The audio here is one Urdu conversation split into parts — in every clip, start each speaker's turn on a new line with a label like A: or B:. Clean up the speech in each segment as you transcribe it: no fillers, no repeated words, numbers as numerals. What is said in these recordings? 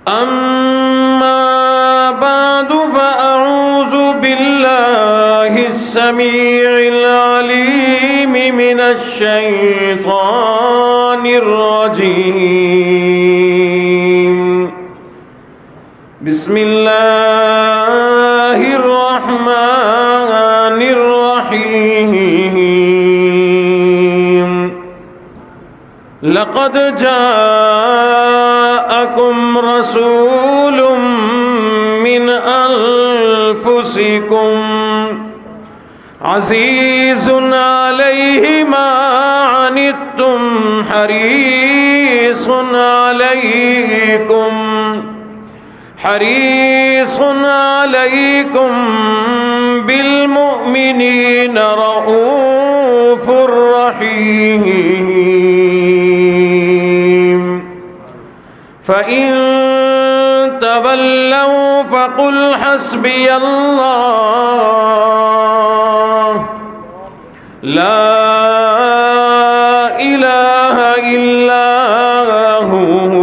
A: أما بعد فأعوذ بالله السميع العليم من الشيطان الرجيم بسم الله الرحمن الرحيم لقد جاءكم رسول من أنفسكم عزيز عليه ما عنتم حريص عليكم بالمؤمنين رؤوف رحيم فإن تولوا فقل حسبي الله لا إله إلا هو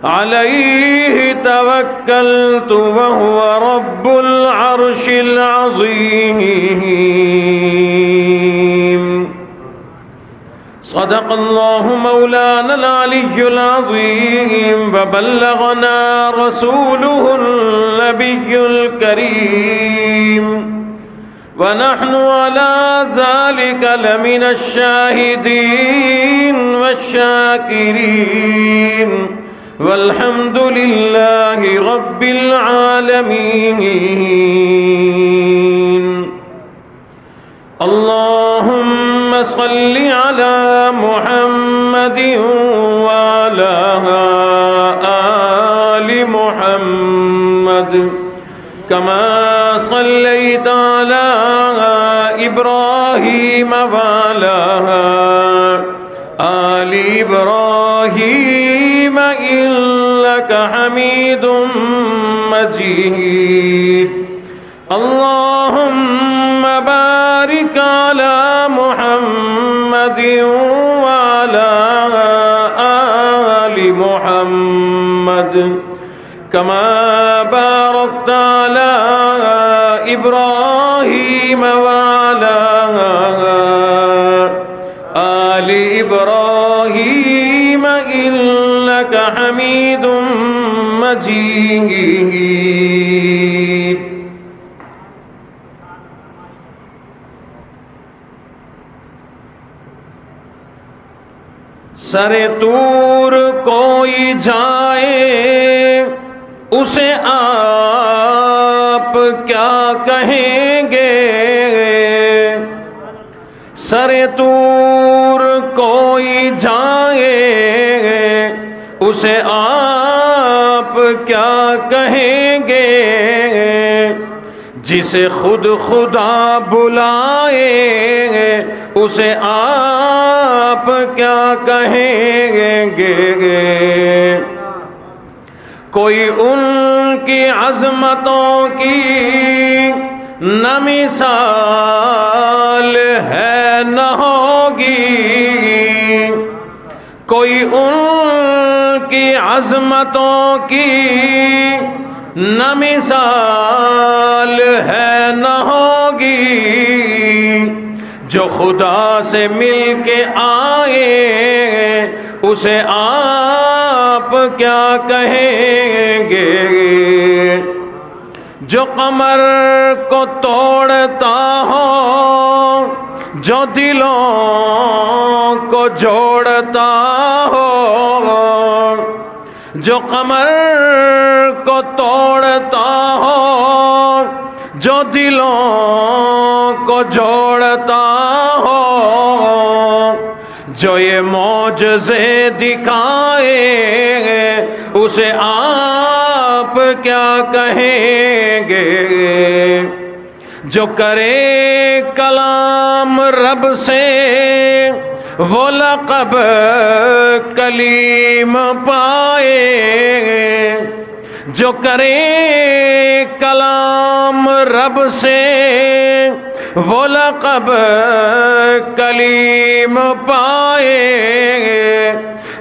A: عليه توكلت وهو رب العرش العظيم صدق الله مولانا العلي العظيم وبلغنا رسوله النبي الكريم ونحن على ذلك لمن الشاهدين والشاكرين والحمد لله رب العالمين اللهم صل على محمد وعلى آل محمد كما صليت على إبراهيم وعلى آل إبراهيم إنك حميد مجيد اللهم بارك على محمد وعلى آل محمد كما باركت على إبراهيم وعلى آل إبراهيم إنك حميد مجيد سر طور کوئی جائے اسے آپ کیا کہیں گے سر طور کوئی جائے اسے آپ کیا کہیں گے جسے خود خدا بلائے اسے آپ کیا کہیں گے کوئی ان کی عظمتوں کی نہ مثال ہے نہ ہوگی کوئی ان کی عظمتوں کی نہ مثال ہے نہ ہوگی جو خدا سے مل کے آئے اسے آپ کیا کہیں گے جو قمر کو توڑتا ہو جو دلوں کو جوڑتا ہو جو قمر کو توڑتا ہو جو دلوں کو جوڑتا ہو جو یہ معجزے دکھائے اسے آپ کیا کہیں گے جو کرے کلام رب سے وہ لقب کلیم پائے جو کرے کلام رب سے وہ لقب کلیم پائے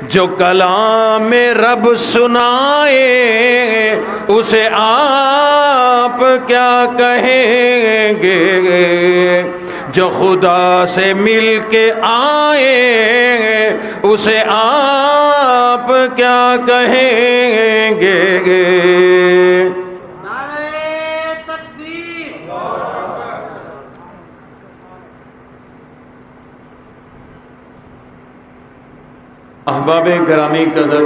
A: جو کلام رب سنائے اسے آپ کیا کہیں گے، جو خدا سے مل کے آئے اسے آپ کیا کہیں گے۔ احباب گرامی قدر،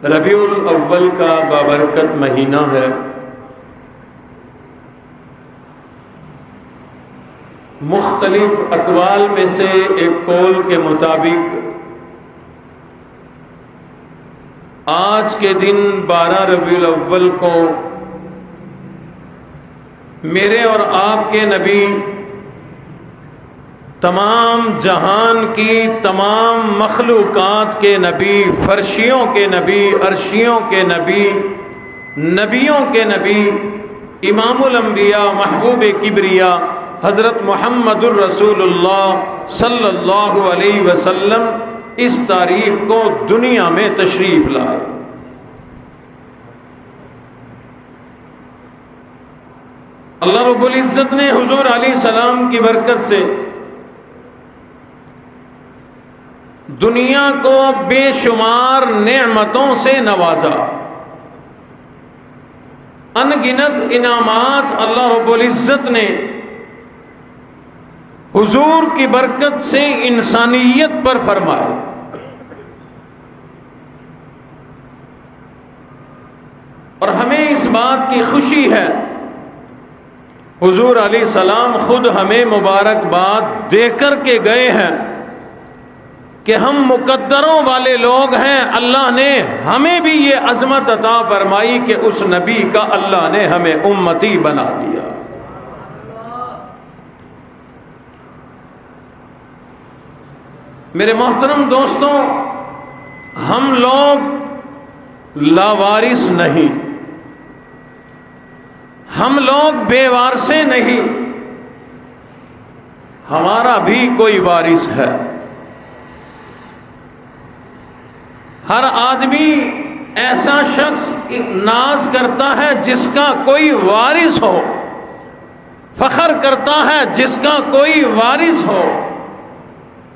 A: ربیع الاول کا بابرکت مہینہ ہے۔ مختلف اقوال میں سے ایک قول کے مطابق آج کے دن 12 ربیع الاول کو میرے اور آپ کے نبی، تمام جہان کی تمام مخلوقات کے نبی، فرشیوں کے نبی، عرشیوں کے نبی، نبیوں کے نبی، امام الانبیاء، محبوب کبریا حضرت محمد الرسول اللہ صلی اللہ علیہ وسلم اس تاریخ کو دنیا میں تشریف لائے۔ اللہ رب العزت نے حضور علیہ السلام کی برکت سے دنیا کو بے شمار نعمتوں سے نوازا۔ ان گنت انعامات اللہ رب العزت نے حضور کی برکت سے انسانیت پر فرمائے۔ اور ہمیں اس بات کی خوشی ہے، حضور علیہ السلام خود ہمیں مبارکباد دے کر کے گئے ہیں کہ ہم مقدروں والے لوگ ہیں۔ اللہ نے ہمیں بھی یہ عظمت عطا فرمائی کہ اس نبی کا اللہ نے ہمیں امتی بنا دیا۔ میرے محترم دوستوں، ہم لوگ لاوارث نہیں، ہم لوگ بے وارثے نہیں، ہمارا بھی کوئی وارث ہے۔ ہر آدمی ایسا شخص ناز کرتا ہے جس کا کوئی وارث ہو، فخر کرتا ہے جس کا کوئی وارث ہو،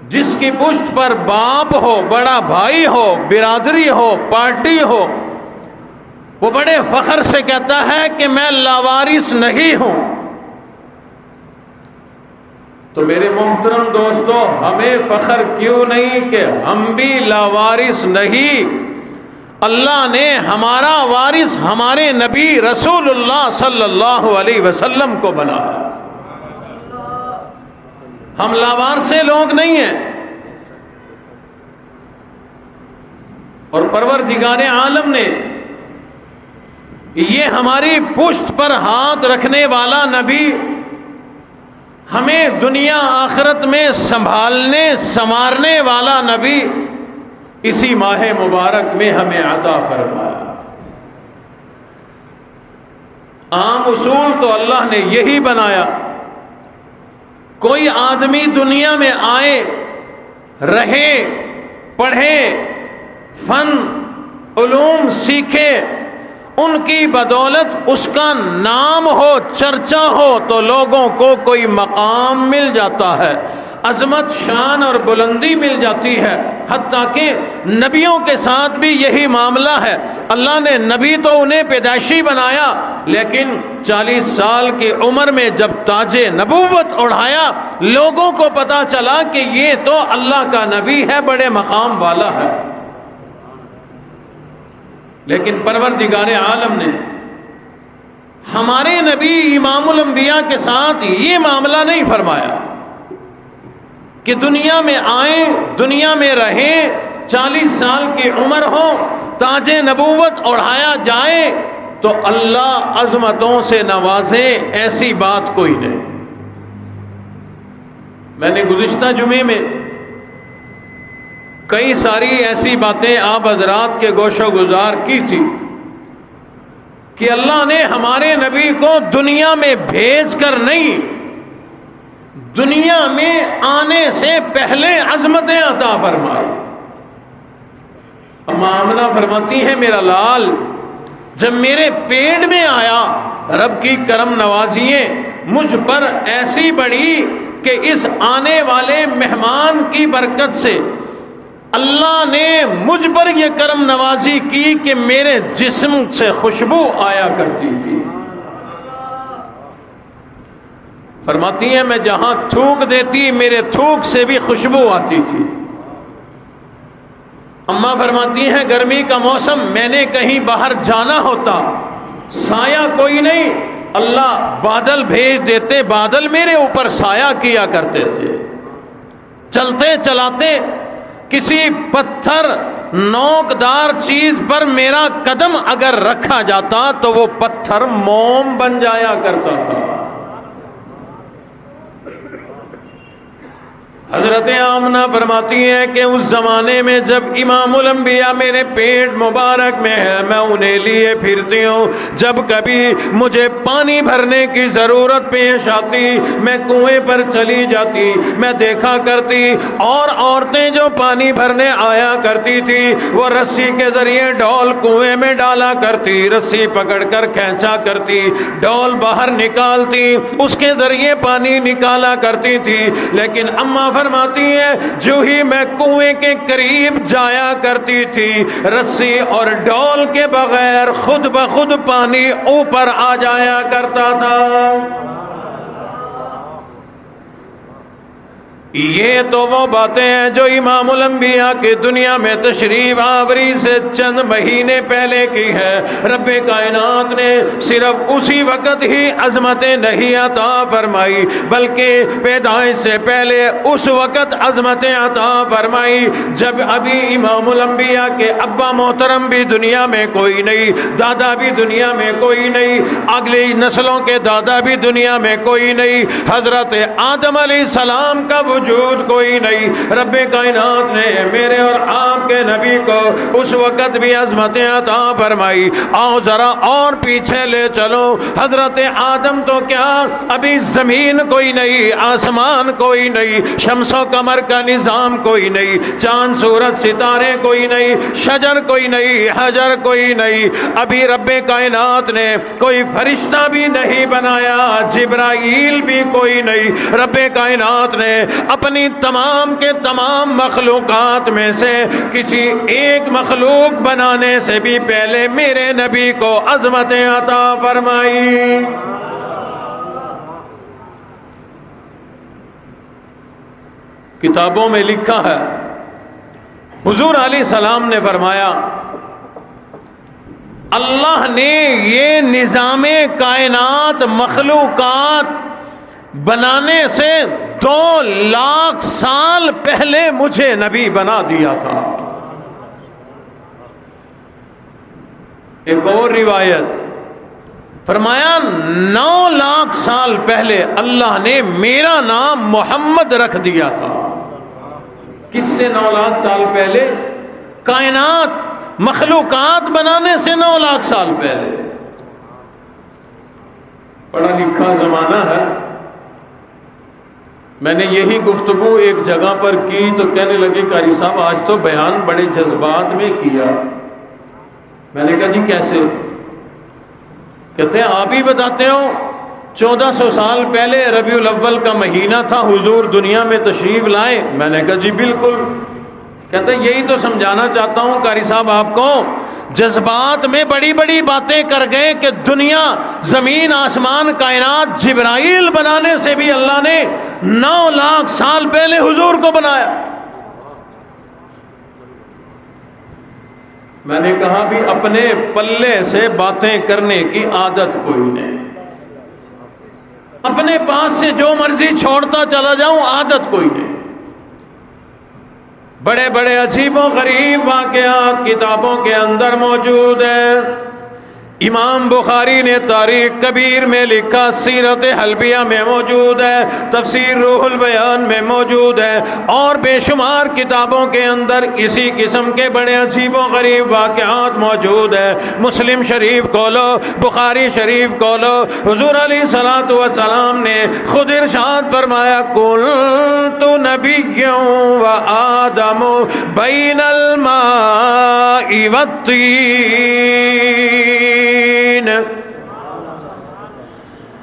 A: جس کی پشت پر باپ ہو، بڑا بھائی ہو، برادری ہو، پارٹی ہو، وہ بڑے فخر سے کہتا ہے کہ میں لاوارث نہیں ہوں۔ تو میرے محترم دوستو، ہمیں فخر کیوں نہیں کہ ہم بھی لاوارث نہیں؟ اللہ نے ہمارا وارث ہمارے نبی رسول اللہ صلی اللہ علیہ وسلم کو بنایا۔ ہم لاوارثے لوگ نہیں ہیں۔ اور پروردگار عالم نے یہ ہماری پشت پر ہاتھ رکھنے والا نبی ہمیں دنیا آخرت میں سنبھالنے سنوارنے والا نبی اسی ماہ مبارک میں ہمیں عطا فرمایا۔ عام اصول تو اللہ نے یہی بنایا، کوئی آدمی دنیا میں آئے، رہے، پڑھے، فن علوم سیکھے، ان کی بدولت اس کا نام ہو، چرچا ہو، تو لوگوں کو کوئی مقام مل جاتا ہے، عظمت، شان اور بلندی مل جاتی ہے۔ حتیٰ کہ نبیوں کے ساتھ بھی یہی معاملہ ہے۔ اللہ نے نبی تو انہیں پیدائشی بنایا، لیکن 40 سال کی عمر میں جب تاج نبوت اڑھایا، لوگوں کو پتا چلا کہ یہ تو اللہ کا نبی ہے، بڑے مقام والا ہے۔ لیکن پروردگار عالم نے ہمارے نبی امام الانبیاء کے ساتھ یہ معاملہ نہیں فرمایا کہ دنیا میں آئیں، دنیا میں رہیں، 40 سال کی عمر ہو، تاج نبوت اڑھایا جائے تو اللہ عظمتوں سے نوازے، ایسی بات کوئی نہیں۔ میں نے گزشتہ جمعے میں کئی ساری ایسی باتیں آپ حضرات کے گوش و گزار کی تھی کہ اللہ نے ہمارے نبی کو دنیا میں بھیج کر نہیں، دنیا میں آنے سے پہلے عظمتیں عطا فرمائی۔ اما آمنہ فرماتی ہیں میرا لال جب میرے پیٹ میں آیا، رب کی کرم نوازییں مجھ پر ایسی بڑھی کہ اس آنے والے مہمان کی برکت سے اللہ نے مجھ پر یہ کرم نوازی کی کہ میرے جسم سے خوشبو آیا کرتی تھی۔ فرماتی ہیں میں جہاں تھوک دیتی میرے تھوک سے بھی خوشبو آتی تھی۔ اماں فرماتی ہیں گرمی کا موسم، میں نے کہیں باہر جانا ہوتا، سایہ کوئی نہیں، اللہ بادل بھیج دیتے، بادل میرے اوپر سایہ کیا کرتے تھے۔ چلتے چلاتے کسی پتھر نوکدار چیز پر میرا قدم اگر رکھا جاتا تو وہ پتھر موم بن جایا کرتا تھا۔ حضرت آمنہ فرماتی ہیں کہ اس زمانے میں جب امام الانبیاء میرے پیٹ مبارک میں ہے، میں انہیں لیے پھرتی ہوں، جب کبھی مجھے پانی بھرنے کی ضرورت پیش آتی میں کنویں پر چلی جاتی، میں دیکھا کرتی اور عورتیں جو پانی بھرنے آیا کرتی تھی وہ رسی کے ذریعے ڈول کنویں میں ڈالا کرتی، رسی پکڑ کر کھینچا کرتی، ڈول باہر نکالتی، اس کے ذریعے پانی نکالا کرتی تھی۔ لیکن اماں فرماتی ہے جو ہی میں کنویں کے قریب جایا کرتی تھی، رسی اور ڈول کے بغیر خود بخود پانی اوپر آ جایا کرتا تھا۔ یہ تو وہ باتیں ہیں جو امام الانبیاء کی دنیا میں تشریف آوری سے چند مہینے پہلے کی ہے۔ رب کائنات نے صرف اسی وقت ہی عظمتیں نہیں عطا فرمائی بلکہ پیدائش سے پہلے اس وقت عظمتیں عطا فرمائی جب ابھی امام الانبیاء کے ابا محترم بھی دنیا میں کوئی نہیں، دادا بھی دنیا میں کوئی نہیں، اگلی نسلوں کے دادا بھی دنیا میں کوئی نہیں، حضرت آدم علیہ السلام کا وجود کوئی نہیں۔ رب کائنات نے میرے اور آپ کے نبی کو اس وقت بھی عظمتیں عطا فرمائی۔ آؤ ذرا اور پیچھے لے چلو، حضرت آدم تو کیا ابھی زمین کوئی نہیں، آسمان کوئی نہیں، شمس و قمر کا نظام کوئی نہیں، چاند سورج ستارے کوئی نہیں، شجر کوئی نہیں، حجر کوئی نہیں، ابھی رب کائنات نے کوئی فرشتہ بھی نہیں بنایا، جبرائیل بھی کوئی نہیں۔ رب کائنات نے اپنی تمام کے تمام مخلوقات میں سے کسی ایک مخلوق بنانے سے بھی پہلے میرے نبی کو عظمتیں عطا فرمائی۔ کتابوں میں لکھا ہے حضور علیہ السلام نے فرمایا اللہ نے یہ نظام کائنات مخلوقات بنانے سے 2 لاکھ سال پہلے مجھے نبی بنا دیا تھا۔ ایک اور روایت فرمایا 9 لاکھ سال پہلے اللہ نے میرا نام محمد رکھ دیا تھا۔ کس سے 9 لاکھ سال پہلے؟ کائنات مخلوقات بنانے سے 9 لاکھ سال پہلے۔ پڑھا لکھا زمانہ ہے، میں نے یہی گفتگو ایک جگہ پر کی تو کہنے لگے قاری صاحب آج تو بیان بڑے جذبات میں کیا۔ میں نے کہا جی کیسے؟ کہتے ہیں آپ ہی بتاتے ہو 1400 سال پہلے ربیع الاول کا مہینہ تھا، حضور دنیا میں تشریف لائے۔ میں نے کہا جی بالکل۔ کہتے ہیں یہی تو سمجھانا چاہتا ہوں قاری صاحب آپ کو، جذبات میں بڑی بڑی باتیں کر گئے کہ دنیا زمین آسمان کائنات جبرائیل بنانے سے بھی اللہ نے 9 لاکھ سال پہلے حضور کو بنایا۔ میں نے کہا بھی اپنے پلے سے باتیں کرنے کی عادت کوئی نہیں، اپنے پاس سے جو مرضی چھوڑتا چلا جاؤں عادت کوئی نہیں۔ بڑے بڑے عجیب و غریب واقعات کتابوں کے اندر موجود ہیں۔ امام بخاری نے تاریخ کبیر میں لکھا، سیرت حلبیہ میں موجود ہے، تفسیر روح البیان میں موجود ہے، اور بے شمار کتابوں کے اندر اسی قسم کے بڑے عجیب و غریب واقعات موجود ہے۔ مسلم شریف کھولو، بخاری شریف کھولو، حضور علیہ الصلوۃ والسلام نے خود ارشاد فرمایا، کنت نبیا وآدم بین الماء والطین۔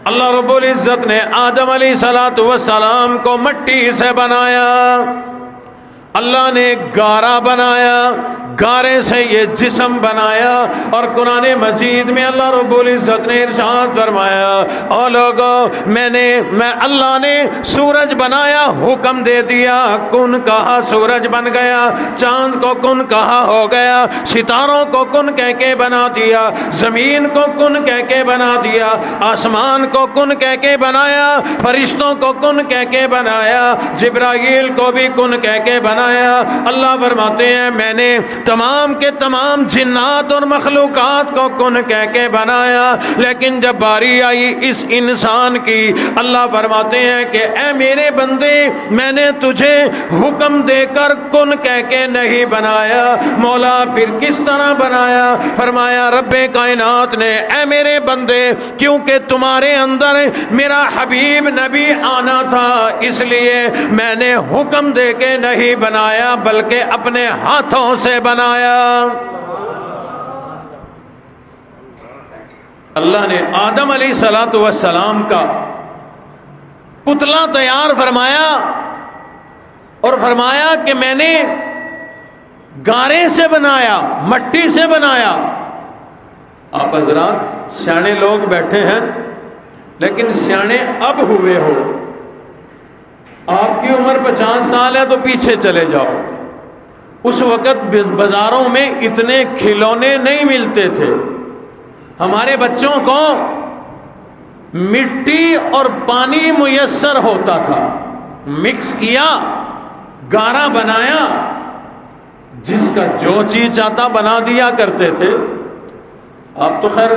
A: اللہ رب العزت نے آدم علیہ الصلوۃ والسلام کو مٹی سے بنایا، اللہ نے گارا بنایا، گارے سے یہ جسم بنایا، اور قرآن مجید میں اللہ رب العزت نے ارشاد فرمایا، او لوگو میں اللہ نے سورج بنایا، حکم دے دیا، کن کہا سورج بن گیا، چاند کو کن کہا ہو گیا، ستاروں کو کن کہہ کے بنا دیا، زمین کو کن کہہ کے بنا دیا، آسمان کو کن کہہ کے بنایا، فرشتوں کو کن کہہ کے بنایا، جبرائیل کو بھی کن کہہ کے بنایا۔ اللہ فرماتے ہیں میں نے تمام کے تمام جنات اور مخلوقات کو کن کہہ کے بنایا، لیکن جب باری آئی اس انسان کی، اللہ فرماتے ہیں کہ اے میرے بندے، میں نے تجھے حکم دے کر کن کہہ کے نہیں بنایا۔ مولا پھر کس طرح بنایا؟ فرمایا رب کائنات نے، اے میرے بندے، کیونکہ تمہارے اندر میرا حبیب نبی آنا تھا، اس لیے میں نے حکم دے کے نہیں بنایا بلکہ اپنے ہاتھوں سے بنایا۔ اللہ نے آدم علیہ الصلوۃ والسلام کا پتلا تیار فرمایا اور فرمایا کہ میں نے گارے سے بنایا، مٹی سے بنایا۔ آپ حضرات سیانے لوگ بیٹھے ہیں، لیکن سیانے اب ہوئے ہو، آپ کی عمر 50 سال ہے تو پیچھے چلے جاؤ، اس وقت بازاروں میں اتنے کھلونے نہیں ملتے تھے، ہمارے بچوں کو مٹی اور پانی میسر ہوتا تھا، مکس کیا، گارا بنایا، جس کا جو چیز چاہتا بنا دیا کرتے تھے۔ آپ تو خیر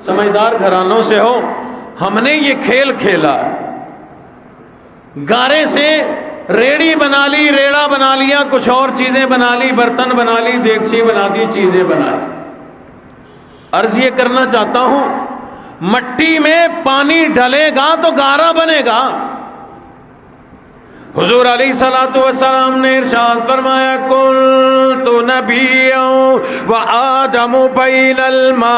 A: سمجھدار گھرانوں سے ہو، ہم نے یہ کھیل کھیلا، گارے سے ریڑی بنا لی، ریڑا بنا لیا، کچھ اور چیزیں بنا لی، برتن بنا لی، دیگچی بنا دی، چیزیں بنائی۔ عرض یہ کرنا چاہتا ہوں، مٹی میں پانی ڈلے گا تو گارا بنے گا۔ حضور علیہ الصلوۃ والسلام نے ارشاد فرمایا، قلت نبیا وآدم بین الماء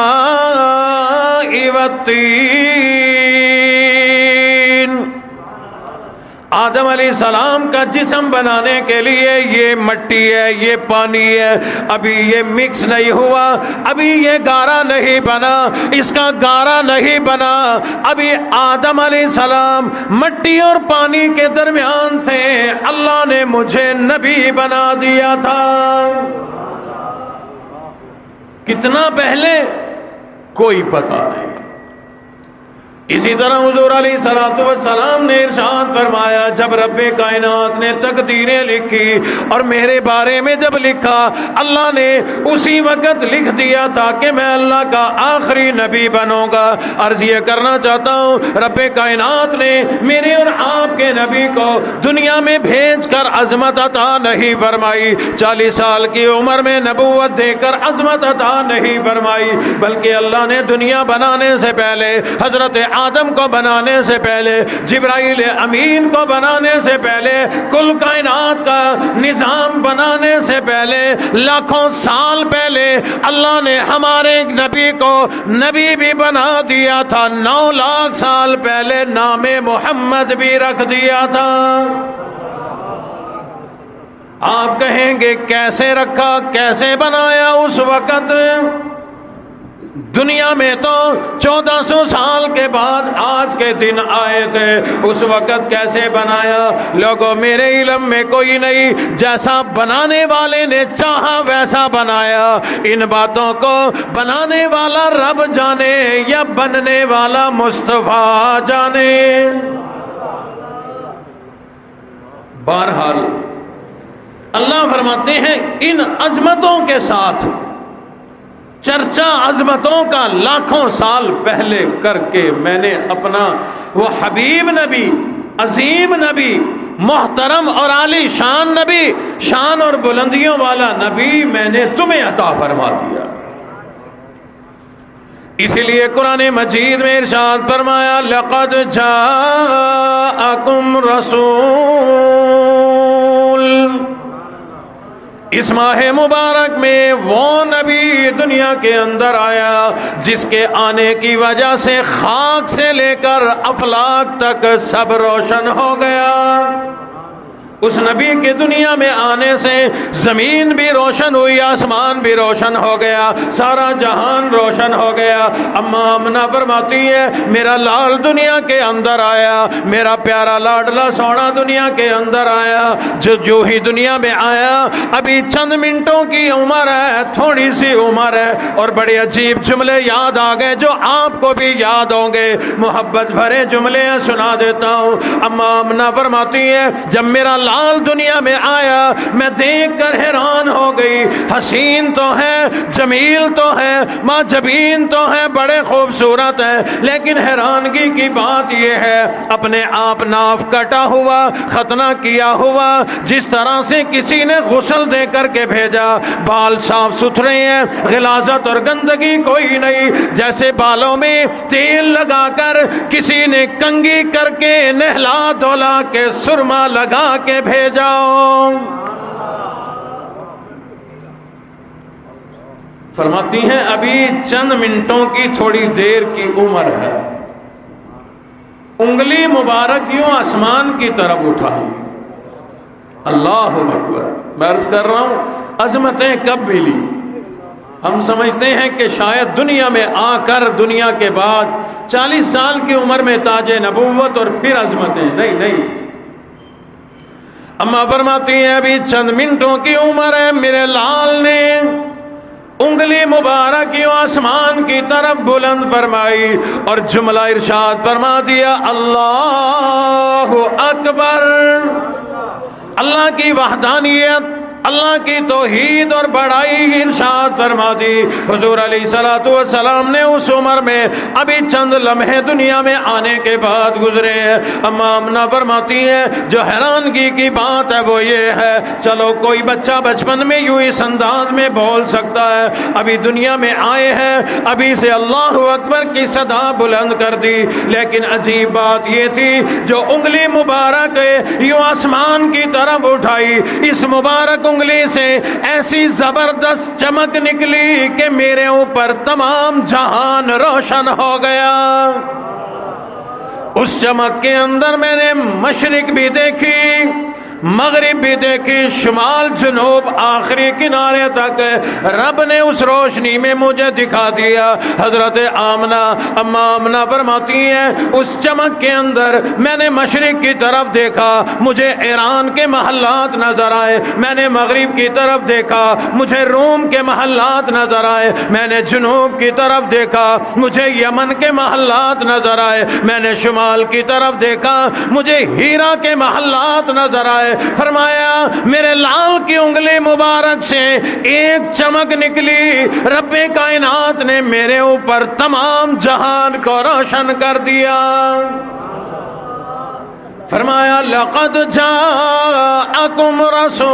A: والطین۔ آدم علیہ السلام کا جسم بنانے کے لیے یہ مٹی ہے، یہ پانی ہے، ابھی یہ مکس نہیں ہوا، ابھی یہ گارا نہیں بنا، اس کا گارا نہیں بنا، ابھی آدم علیہ السلام مٹی اور پانی کے درمیان تھے، اللہ نے مجھے نبی بنا دیا تھا۔ کتنا پہلے کوئی پتہ نہیں۔ اسی طرح حضور علیہ الصلوۃ والسلام نے ارشاد فرمایا، جب رب کائنات نے تقدیریں لکھی اور میرے بارے میں جب لکھا، اللہ نے اسی وقت لکھ دیا تھا کہ میں اللہ کا آخری نبی بنوں گا۔ عرض یہ کرنا چاہتا ہوں، رب کائنات نے میرے اور آپ کے نبی کو دنیا میں بھیج کر عظمت عطا نہیں فرمائی، 40 سال کی عمر میں نبوت دے کر عظمت عطا نہیں فرمائی، بلکہ اللہ نے دنیا بنانے سے پہلے، حضرت آدم کو بنانے سے پہلے، جبرائیل امین کو بنانے سے پہلے، کل کائنات کا نظام بنانے سے پہلے، لاکھوں سال پہلے اللہ نے ہمارے نبی کو نبی بھی بنا دیا تھا، 9 لاکھ سال پہلے نام محمد بھی رکھ دیا تھا۔ آپ کہیں گے کیسے رکھا، کیسے بنایا؟ اس وقت دنیا میں تو 1400 سال کے بعد آج کے دن آئے تھے، اس وقت کیسے بنایا؟ لوگوں میرے علم میں کوئی نہیں، جیسا بنانے والے نے چاہا ویسا بنایا۔ ان باتوں کو بنانے والا رب جانے یا بننے والا مصطفیٰ جانے۔ بہرحال اللہ فرماتے ہیں ان عظمتوں کے ساتھ چرچا عظمتوں کا لاکھوں سال پہلے کر کے میں نے اپنا وہ حبیب نبی، عظیم نبی، محترم اور عالی شان نبی، شان اور بلندیوں والا نبی میں نے تمہیں عطا فرما دیا۔ اسی لیے قرآن مجید میں ارشاد فرمایا لقد جاءکم رسول، اس ماہ مبارک میں وہ نبی دنیا کے اندر آیا جس کے آنے کی وجہ سے خاک سے لے کر افلاک تک سب روشن ہو گیا۔ اس نبی کے دنیا میں آنے سے زمین بھی روشن ہوئی، آسمان بھی روشن ہو گیا، سارا جہان روشن ہو گیا۔ اما آمنہ فرماتی ہے میرا لال دنیا کے اندر آیا، میرا پیارا لاڈلا سونا دنیا کے اندر آیا، جو ہی دنیا میں آیا ابھی چند منٹوں کی عمر ہے، تھوڑی سی عمر ہے، اور بڑے عجیب جملے یاد آ گئے جو آپ کو بھی یاد ہوں گے، محبت بھرے جملے سنا دیتا ہوں۔ اما آمنہ فرماتی ہے جب میرا لال دنیا میں آیا میں دیکھ کر حیران ہو گئی، حسین تو ہے، جمیل تو ہے، ماں جبین تو ہے، بڑے خوبصورت ہے، لیکن حیرانگی کی بات یہ ہے اپنے آپ ناف کٹا ہوا، ختنہ کیا ہوا، جس طرح سے کسی نے غسل دے کر کے بھیجا، بال صاف ستھرے ہیں، غلاظت اور گندگی کوئی نہیں، جیسے بالوں میں تیل لگا کر کسی نے کنگھی کر کے نہلا دھلا کے سرما لگا کے بھیجاؤ۔ فرماتی ہیں ابھی چند منٹوں کی تھوڑی دیر کی عمر ہے، انگلی مبارک یوں آسمان کی طرف اٹھائی، اللہ اکبر۔ میں عرض کر رہا ہوں عظمتیں کب ملی؟ ہم سمجھتے ہیں کہ شاید دنیا میں آ کر دنیا کے بعد 40 سال کی عمر میں تاج نبوت اور پھر عظمتیں، نہیں نہیں۔ اما فرماتی ہیں ابھی چند منٹوں کی عمر ہے، میرے لال نے انگلی مبارک یوں آسمان کی طرف بلند فرمائی اور جملہ ارشاد فرما دیا اللہ اکبر۔ اللہ کی وحدانیت، اللہ کی توحید اور بڑائی ارشاد فرما دی۔ حضور علیہ الصلوۃ والسلام نے اس عمر میں ابھی چند لمحے دنیا میں آنے کے بعد گزرے ہیں۔ اما آمنہ فرماتی ہیں جو حیرانگی کی بات ہے وہ یہ ہے، چلو کوئی بچہ بچپن میں یوں اس انداز میں بول سکتا ہے، ابھی دنیا میں آئے ہیں، ابھی سے اللہ اکبر کی صدا بلند کر دی، لیکن عجیب بات یہ تھی جو انگلی مبارک یوں آسمان کی طرف اٹھائی، اس مبارک انگلی سے ایسی زبردست چمک نکلی کہ میرے اوپر تمام جہان روشن ہو گیا۔ اس چمک کے اندر میں نے مشرق بھی دیکھی، مغرب بھی دیکھی، شمال جنوب آخری کنارے تک رب نے اس روشنی میں مجھے دکھا دیا۔ حضرت آمنہ اما آمنہ فرماتی ہیں اس چمک کے اندر میں نے مشرق کی طرف دیکھا، مجھے ایران کے محلات نظر آئے، میں نے مغرب کی طرف دیکھا، مجھے روم کے محلات نظر آئے، میں نے جنوب کی طرف دیکھا، مجھے یمن کے محلات نظر آئے، میں نے شمال کی طرف دیکھا، مجھے ہیرا کے محلات نظر آئے۔ فرمایا میرے لال کی انگلی مبارک سے ایک چمک نکلی، رب کائنات نے میرے اوپر تمام جہان کو روشن کر دیا۔ فرمایا لقد جاءکم رسول،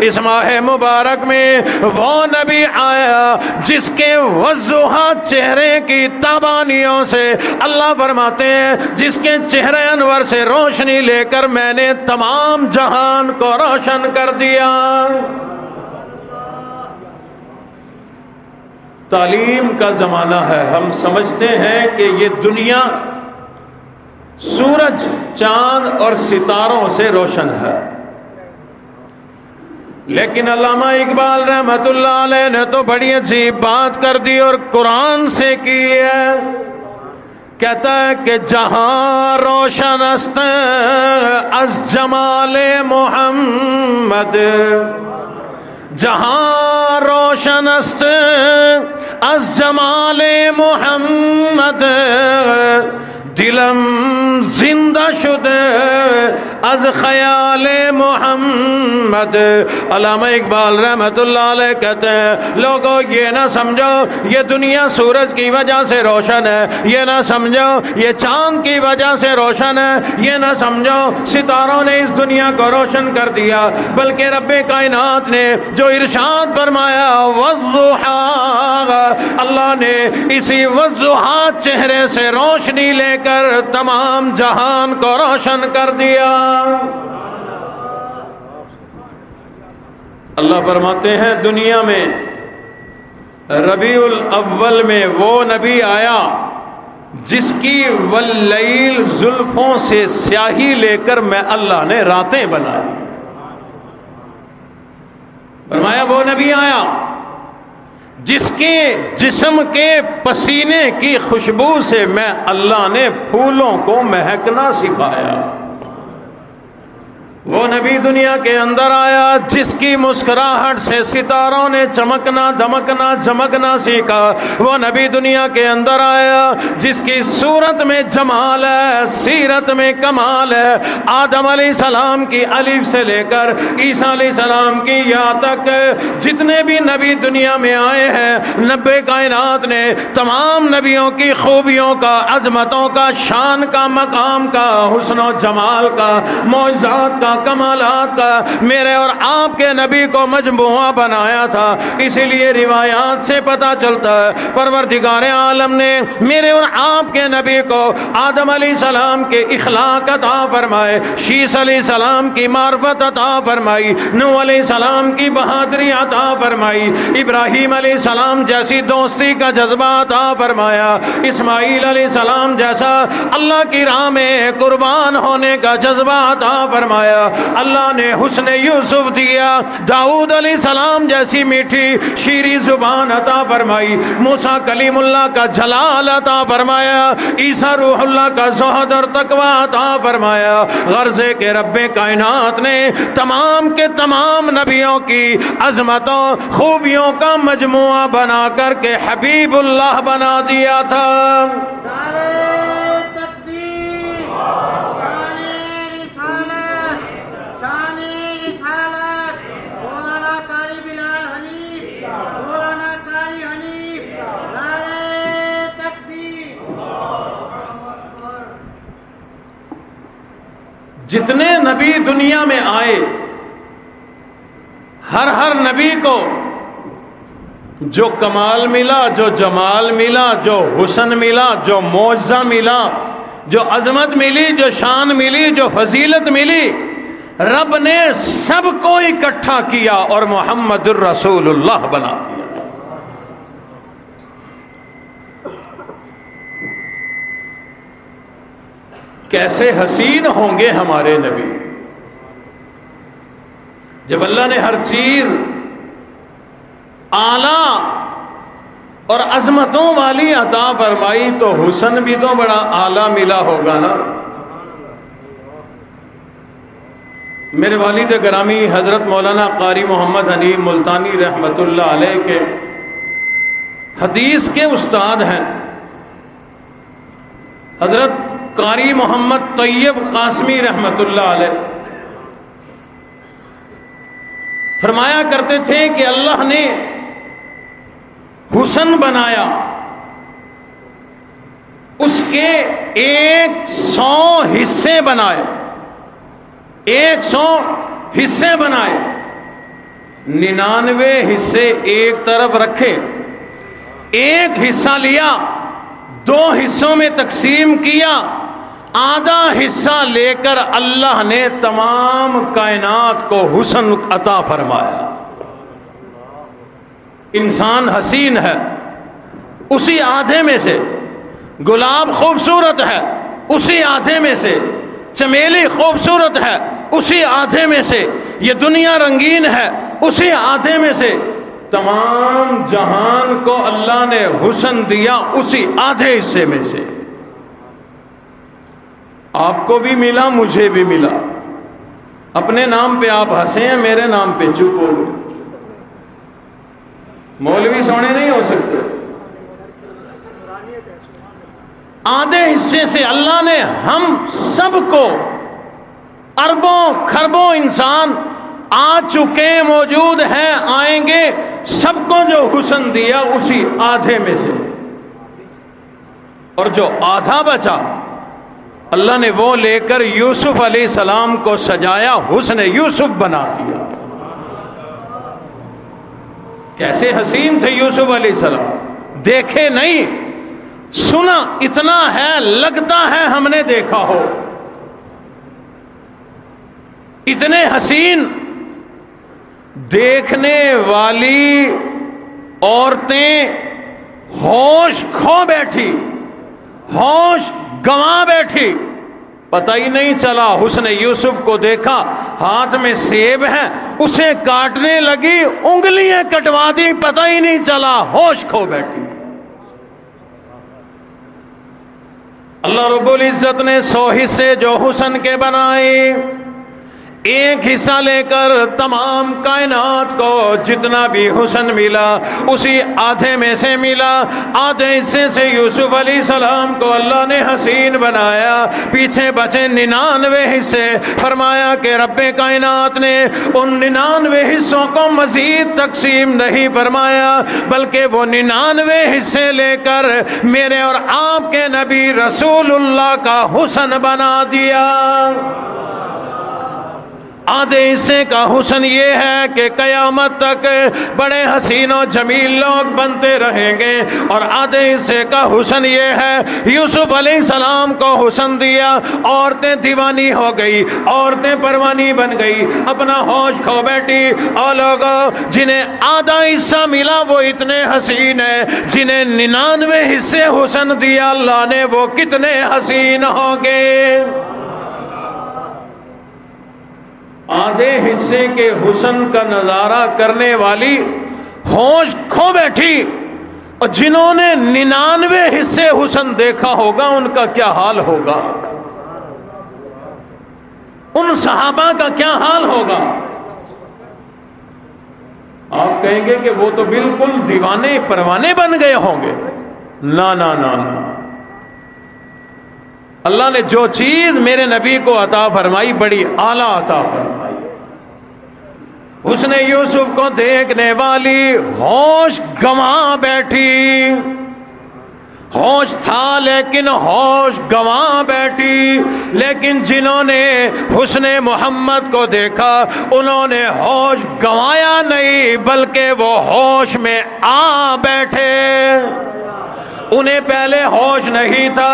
A: اس ماہ مبارک میں وہ نبی آیا جس کے وضوحا چہرے کی تابانیوں سے اللہ فرماتے ہیں جس کے چہرے انور سے روشنی لے کر میں نے تمام جہان کو روشن کر دیا۔ تعلیم کا زمانہ ہے، ہم سمجھتے ہیں کہ یہ دنیا سورج، چاند اور ستاروں سے روشن ہے، لیکن علامہ اقبال رحمت اللہ علیہ نے تو بڑی عجیب بات کر دی اور قرآن سے کی ہے۔ کہتا ہے کہ جہاں روشن است از جمال محمد، جہاں روشن است از جمال محمد، دلم زندہ شد از خیال محمد، محمد. علامہ اقبال رحمۃ اللہ علیہ کہتے ہیں لوگوں یہ نہ سمجھو یہ دنیا سورج کی وجہ سے روشن ہے, یہ نہ سمجھو یہ چاند کی وجہ سے روشن ہے, یہ نہ سمجھو ستاروں نے اس دنیا کو روشن کر دیا, بلکہ رب کائنات نے جو ارشاد فرمایا والضحیٰ, اللہ نے اسی والضحیٰ چہرے سے روشنی لے کر تمام جہان کو روشن کر دیا. اللہ فرماتے ہیں دنیا میں ربیع الاول میں وہ نبی آیا جس کی واللیل زلفوں سے سیاہی لے کر میں اللہ نے راتیں بنا دی. فرمایا وہ نبی آیا جس کے جسم کے پسینے کی خوشبو سے میں اللہ نے پھولوں کو مہکنا سکھایا. وہ نبی دنیا کے اندر آیا جس کی مسکراہٹ سے ستاروں نے چمکنا دمکنا چمکنا سیکھا. وہ نبی دنیا کے اندر آیا جس کی صورت میں جمال ہے, سیرت میں کمال ہے. آدم علیہ السلام کی الف سے لے کر عیسیٰ علیہ السلام کی یا تک جتنے بھی نبی دنیا میں آئے ہیں, رب کائنات نے تمام نبیوں کی خوبیوں کا, عظمتوں کا, شان کا, مقام کا, حسن و جمال کا, معجزات کا, کمالات کا میرے اور آپ کے نبی کو مجموعہ بنایا تھا. اسی لیے روایات سے پتہ چلتا ہے پروردگار عالم نے میرے اور آپ کے نبی کو آدم علیہ السلام کے اخلاق عطا فرمائے, شیس علیہ السلام کی معرفت عطا فرمائی, نوح علیہ السلام کی بہادری عطا فرمائی, ابراہیم علیہ السلام جیسی دوستی کا جذبہ عطا فرمایا, اسماعیل علیہ السلام جیسا اللہ کی راہ میں قربان ہونے کا جذبہ عطا فرمایا. اللہ نے حسن یوسف دیا, داؤد علیہ السلام جیسی میٹھی شیریں زبان عطا فرمائی, موسیٰ کلیم اللہ کا جلال عطا فرمایا, عیسیٰ روح اللہ کا زہد اور تقوی عطا فرمایا. غرضے کے رب کائنات نے تمام کے تمام نبیوں کی عظمتوں خوبیوں کا مجموعہ بنا کر کے حبیب اللہ بنا دیا تھا. جتنے نبی دنیا میں آئے ہر نبی کو جو کمال ملا, جو جمال ملا, جو حسن ملا, جو معجزہ ملا, جو عظمت ملی, جو شان ملی, جو فضیلت ملی, رب نے سب کو اکٹھا کیا اور محمد الرسول اللہ بنا دیا. کیسے حسین ہوں گے ہمارے نبی. جب اللہ نے ہر چیز اعلیٰ اور عظمتوں والی عطا فرمائی تو حسن بھی تو بڑا اعلیٰ ملا ہوگا نا. میرے والد گرامی حضرت مولانا قاری محمد حنیف ملتانی رحمۃ اللہ علیہ کے حدیث کے استاد ہیں. حضرت قاری محمد طیب قاسمی رحمۃ اللہ علیہ فرمایا کرتے تھے کہ اللہ نے حسن بنایا, اس کے 100 حصے بنائے, 100 حصے بنائے, 99 حصے ایک طرف رکھے, ایک حصہ لیا, 2 حصوں میں تقسیم کیا, آدھا حصہ لے کر اللہ نے تمام کائنات کو حسن عطا فرمایا. انسان حسین ہے, اسی آدھے میں سے گلاب خوبصورت ہے, اسی آدھے میں سے چمیلی خوبصورت ہے, اسی آدھے میں سے یہ دنیا رنگین ہے, اسی آدھے میں سے تمام جہان کو اللہ نے حسن دیا اسی آدھے حصے میں سے. آپ کو بھی ملا, مجھے بھی ملا. اپنے نام پہ آپ ہنسے ہیں, میرے نام پہ چپ ہو گئے. مولوی سونے نہیں ہو سکتے. آدھے حصے سے اللہ نے ہم سب کو اربوں کھربوں انسان آ چکے موجود ہیں آئیں گے، سب کو جو حسن دیا اسی آدھے میں سے، اور جو آدھا بچا اللہ نے وہ لے کر یوسف علیہ السلام کو سجایا، حسن یوسف بنا دیا۔ کیسے حسین تھے یوسف علیہ السلام، دیکھے نہیں، سنا اتنا ہے لگتا ہے ہم نے دیکھا ہو، اتنے حسین۔ دیکھنے والی عورتیں ہوش کھو بیٹھی، ہوش گنوا بیٹھی، پتہ ہی نہیں چلا۔ حسن یوسف کو دیکھا، ہاتھ میں سیب ہے، اسے کاٹنے لگی، انگلیاں کٹوا دی، پتہ ہی نہیں چلا، ہوش کھو بیٹھی۔ اللہ رب العزت نے 100 حصے جو حسن کے بنائے، ایک حصہ لے کر تمام کائنات کو جتنا بھی حسن ملا اسی آدھے میں سے ملا۔ آدھے حصے سے یوسف علیہ السلام کو اللہ نے حسین بنایا، پیچھے بچے 99 حصے۔ فرمایا کہ رب کائنات نے ان 99 حصوں کو مزید تقسیم نہیں فرمایا، بلکہ وہ 99 حصے لے کر میرے اور آپ کے نبی رسول اللہ کا حسن بنا دیا۔ آدھے حصے کا حسن یہ ہے کہ قیامت تک بڑے حسین و جمیل لوگ بنتے رہیں گے، اور آدھے حصے کا حسن یہ ہے، یوسف علیہ السلام کو حسن دیا، عورتیں دیوانی ہو گئی، عورتیں پروانی بن گئی، اپنا ہوش کھو بیٹھی۔ اور لوگوں جنہیں آدھا حصہ ملا وہ اتنے حسین ہیں، جنہیں 99 حصے حسن دیا اللہ نے وہ کتنے حسین ہوں گے۔ آدھے حصے کے حسن کا نظارہ کرنے والی ہوش کھو بیٹھی، اور جنہوں نے 99 حصے حسن دیکھا ہوگا ان کا کیا حال ہوگا، ان صحابہ کا کیا حال ہوگا۔ آپ کہیں گے کہ وہ تو بالکل دیوانے پروانے بن گئے ہوں گے، نا نا نا نا، اللہ نے جو چیز میرے نبی کو عطا فرمائی بڑی اعلیٰ عطا فرمائی۔ حسن یوسف کو دیکھنے والی ہوش گنوا بیٹھی، ہوش تھا لیکن ہوش گنوا بیٹھی۔ لیکن جنہوں نے حسن محمد کو دیکھا انہوں نے ہوش گنوایا نہیں، بلکہ وہ ہوش میں آ بیٹھے۔ انہیں پہلے ہوش نہیں تھا،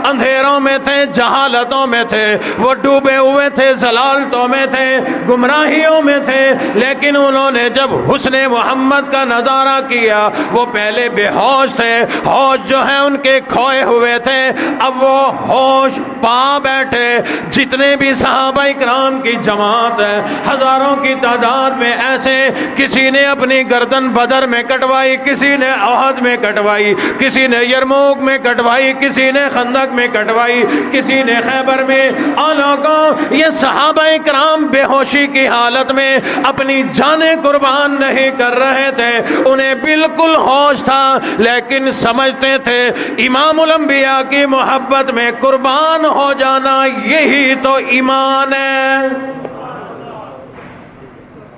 A: اندھیروں میں تھے، جہالتوں میں تھے، وہ ڈوبے ہوئے تھے، ضلالتوں میں تھے، گمراہیوں میں تھے، لیکن انہوں نے جب حسن محمد کا نظارہ کیا وہ پہلے بے ہوش تھے، ہوش جو ہے ان کے کھوئے ہوئے تھے، اب وہ ہوش پا بیٹھے۔ جتنے بھی صحابہ اکرام کی جماعت ہے ہزاروں کی تعداد میں، ایسے کسی نے اپنی گردن بدر میں کٹوائی، کسی نے احد میں کٹوائی، کسی نے یرموک میں کٹوائی، کسی نے خندق میں کٹوائی، کسی نے خیبر میں۔ اور لوگوں یہ صحابہ کرام بے ہوشی کی حالت میں اپنی جانیں قربان نہیں کر رہے تھے، انہیں بالکل ہوش تھا، لیکن سمجھتے تھے امام الانبیاء کی محبت میں قربان ہو جانا یہی تو ایمان ہے۔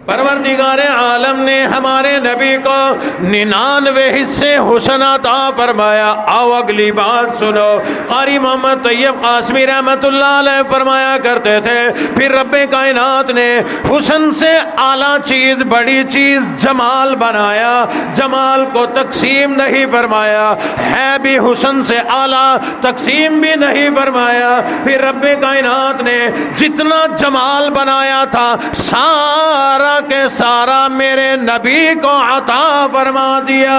A: پروردگار عالم نے ہمارے نبی کو 99 حصے حسن عطا فرمایا۔ آؤ اگلی بات سنو، قاری محمد طیب قاسمی رحمت اللہ علیہ فرمایا کرتے تھے پھر رب کائنات نے حسن سے اعلیٰ چیز، بڑی چیز جمال بنایا، جمال کو تقسیم نہیں فرمایا، ہے بھی حسن سے اعلیٰ، تقسیم بھی نہیں فرمایا۔ پھر رب کائنات نے جتنا جمال بنایا تھا سارا کہ سارا میرے نبی کو عطا فرما دیا۔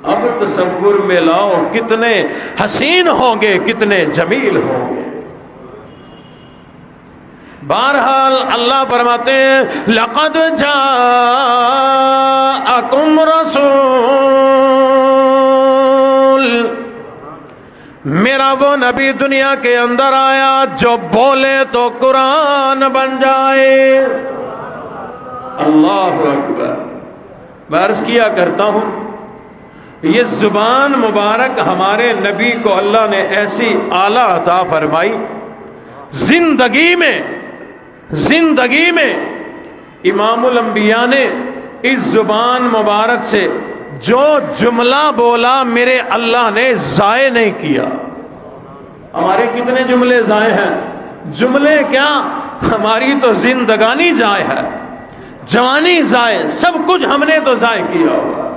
A: اب تصور میں لاؤ کتنے حسین ہوں گے، کتنے جمیل ہوں گے۔ بہرحال اللہ فرماتے ہیں لقد جاءکم رسول، میرا وہ نبی دنیا کے اندر آیا جو بولے تو قرآن بن جائے۔ اللہ اکبر۔ میں عرض کیا کرتا ہوں یہ زبان مبارک ہمارے نبی کو اللہ نے ایسی اعلیٰ عطا فرمائی، زندگی میں زندگی میں امام الانبیاء نے اس زبان مبارک سے جو جملہ بولا میرے اللہ نے ضائع نہیں کیا۔ ہمارے کتنے جملے ضائع ہیں؟ جملے کیا، ہماری تو زندگانی ضائع ہے، جوانی ضائع، سب کچھ ہم نے تو ضائع کیا ہوا۔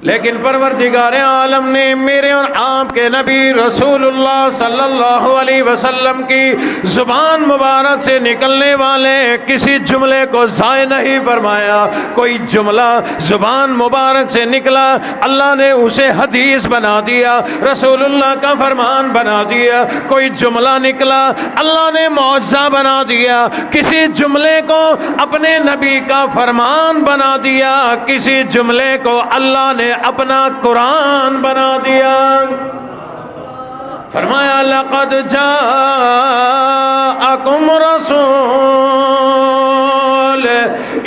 A: لیکن پروردگار عالم نے میرے اور آپ کے نبی رسول اللہ صلی اللہ علیہ وسلم کی زبان مبارک سے نکلنے والے کسی جملے کو ضائع نہیں فرمایا۔ کوئی جملہ زبان مبارک سے نکلا، اللہ نے اسے حدیث بنا دیا، رسول اللہ کا فرمان بنا دیا۔ کوئی جملہ نکلا، اللہ نے معجزہ بنا دیا، کسی جملے کو اپنے نبی کا فرمان بنا دیا، کسی جملے کو اللہ نے اپنا قرآن بنا دیا۔ فرمایا لقد جاءکم رسول،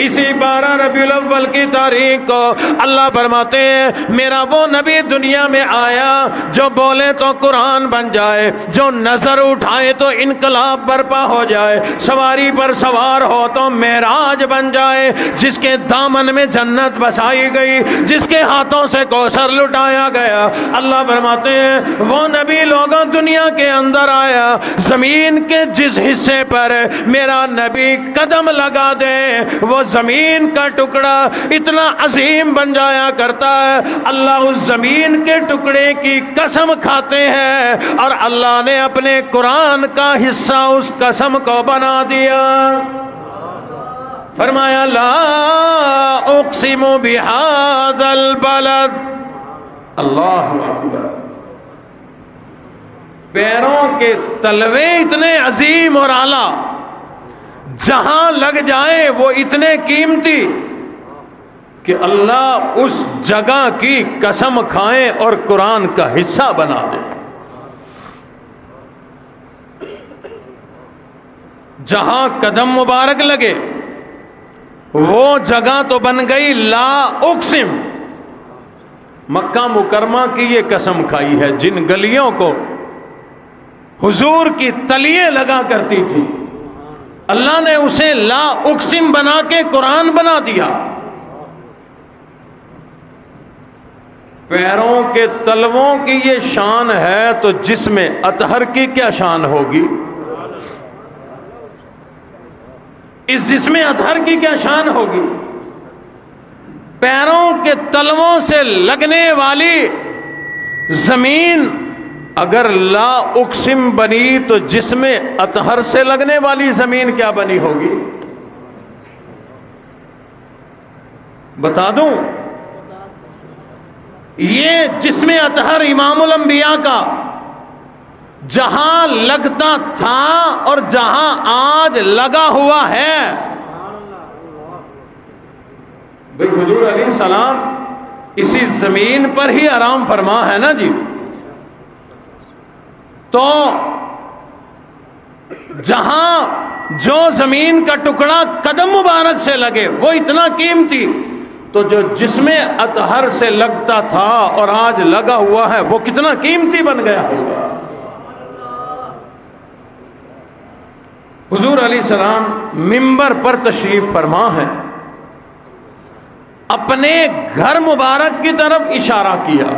A: اسی 12 ربیع الاول کی تاریخ کو اللہ فرماتے ہیں میرا وہ نبی دنیا میں آیا جو بولے تو قرآن بن جائے، جو نظر اٹھائے تو انقلاب برپا ہو جائے، سواری پر سوار ہو تو معراج بن جائے، جس کے دامن میں جنت بسائی گئی، جس کے ہاتھوں سے کوثر لٹایا گیا۔ اللہ فرماتے ہیں وہ نبی لوگوں دنیا کے اندر آیا، زمین کے جس حصے پر میرا نبی قدم لگا دے وہ زمین کا ٹکڑا اتنا عظیم بن جایا کرتا ہے، اللہ اس زمین کے ٹکڑے کی قسم کھاتے ہیں، اور اللہ نے اپنے قرآن کا حصہ اس قسم کو بنا دیا۔ فرمایا لا اقسم بہذا البلد، اللہ اکبر، پیروں کے تلوے اتنے عظیم اور اعلیٰ، جہاں لگ جائیں وہ اتنے قیمتی کہ اللہ اس جگہ کی قسم کھائیں اور قرآن کا حصہ بنا دیں۔ جہاں قدم مبارک لگے وہ جگہ تو بن گئی لا اقسم۔ مکہ مکرمہ کی یہ قسم کھائی ہے، جن گلیوں کو حضور کی تلیے لگا کرتی تھی، اللہ نے اسے لا اقسم بنا کے قرآن بنا دیا۔ پیروں کے تلووں کی یہ شان ہے تو جسم اطہر کی کیا شان ہوگی؟ اس جسم اطہر کی کیا شان ہوگی؟ پیروں کے تلووں سے لگنے والی زمین اگر لا اقسم بنی تو جسم اطہر سے لگنے والی زمین کیا بنی ہوگی؟ بتا دوں، یہ جسم اطہر امام الانبیاء کا جہاں لگتا تھا اور جہاں آج لگا ہوا ہے، بھئی حضور علیہ السلام اسی زمین پر ہی آرام فرما ہے نا جی، تو جہاں جو زمین کا ٹکڑا قدم مبارک سے لگے وہ اتنا قیمتی، تو جو جسم اطہر سے لگتا تھا اور آج لگا ہوا ہے وہ کتنا قیمتی بن گیا ہوگا۔ حضور علیہ السلام منبر پر تشریف فرما ہے، اپنے گھر مبارک کی طرف اشارہ کیا،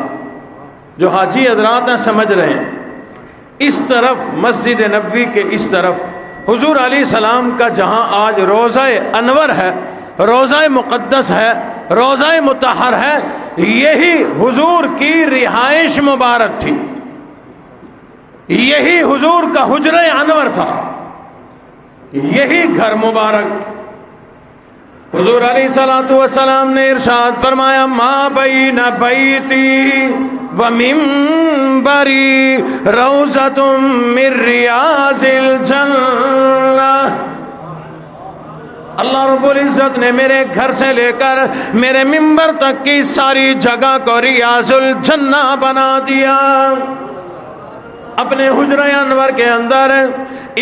A: جو حاجی حضرات ہیں سمجھ رہے ہیں، اس طرف مسجد نبوی کے اس طرف حضور علیہ السلام کا جہاں آج روضہ انور ہے، روضہ مقدس ہے، روضہ مطہر ہے، یہی حضور کی رہائش مبارک تھی، یہی حضور کا حجرہ انور تھا، یہی گھر مبارک۔ حضور علیہ الصلوۃ والسلام نے ارشاد فرمایا ما بین بیتی و منبری روضۃ من ریاض الجنہ، اللہ رب العزت نے میرے گھر سے لے کر میرے منبر تک کی ساری جگہ کو ریاض الجنہ بنا دیا۔ اپنے حجرہ انور کے اندر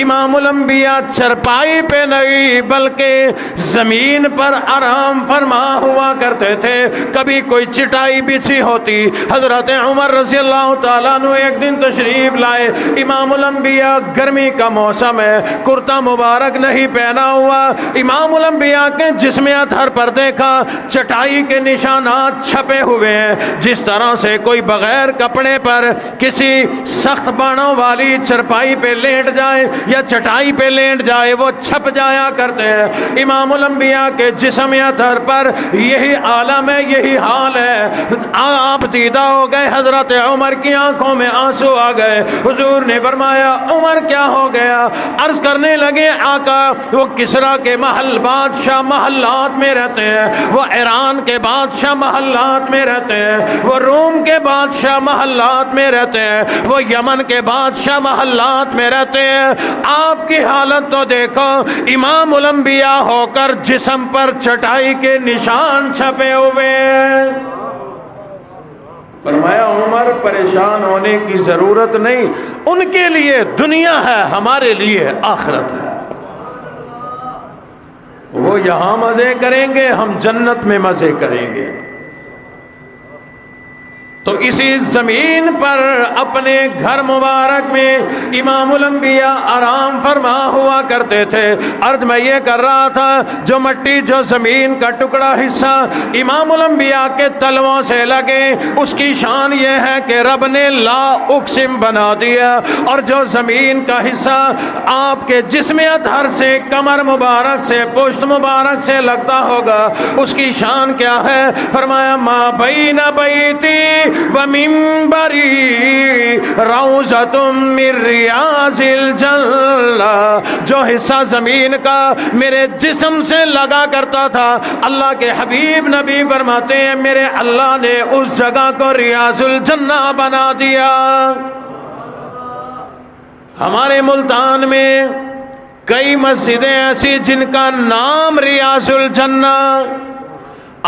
A: امام الانبیاء چرپائی پہ نہیں بلکہ زمین پر آرام فرما ہوا کرتے تھے. کبھی کوئی چٹائی بچھی ہوتی. حضرت عمر رضی اللہ تعالیٰ عنہ ایک دن تشریف لائے. امام الانبیاء گرمی کا موسم ہے, کرتا مبارک نہیں پہنا ہوا. امام الانبیاء کے جسم اطہر پر دیکھا چٹائی کے نشانات چھپے ہوئے ہیں. جس طرح سے کوئی بغیر کپڑے پر کسی سخت باڑوں والی چرپائی پہ لیٹ جائے یا چٹائی پہ لیٹ جائے وہ چھپ جایا کرتے ہیں. امام الانبیاء کے جسم اطہر پر یہی عالم ہے, یہی حال ہے. آپ دیدہ ہو گئے. حضرت عمر کی آنکھوں میں آنسو آ گئے. حضور نے فرمایا عمر کیا ہو گیا؟ عرض کرنے لگے آقا وہ کسرا کے محل بادشاہ محلات میں رہتے ہیں, وہ ایران کے بادشاہ محلات میں رہتے ہیں, وہ روم کے بادشاہ محلات میں رہتے ہیں, وہ یمن کے بادشاہ محلات میں رہتے ہیں. آپ کی حالت تو دیکھو, امام الانبیاء ہو کر جسم پر چٹائی کے نشان چھپے ہوئے ہیں. فرمایا عمر پریشان ہونے کی ضرورت نہیں, ان کے لیے دنیا ہے, ہمارے لیے آخرت ہے. وہ یہاں مزے کریں گے, ہم جنت میں مزے کریں گے. تو اسی زمین پر اپنے گھر مبارک میں امام الانبیاء آرام فرما ہوا کرتے تھے. عرض میں یہ کر رہا تھا جو مٹی جو زمین کا ٹکڑا حصہ امام الانبیاء کے تلووں سے لگے اس کی شان یہ ہے کہ رب نے لا اقسم بنا دیا, اور جو زمین کا حصہ آپ کے جسم اطہر سے کمر مبارک سے پشت مبارک سے لگتا ہوگا اس کی شان کیا ہے؟ فرمایا ما بین بیتی ومنبری روضۃ من ریاض الجنہ. جو حصہ زمین کا میرے جسم سے لگا کرتا تھا, اللہ کے حبیب نبی فرماتے ہیں میرے اللہ نے اس جگہ کو ریاض الجنہ بنا دیا. ہمارے ملتان میں کئی مسجدیں ایسی جن کا نام ریاض الجنہ.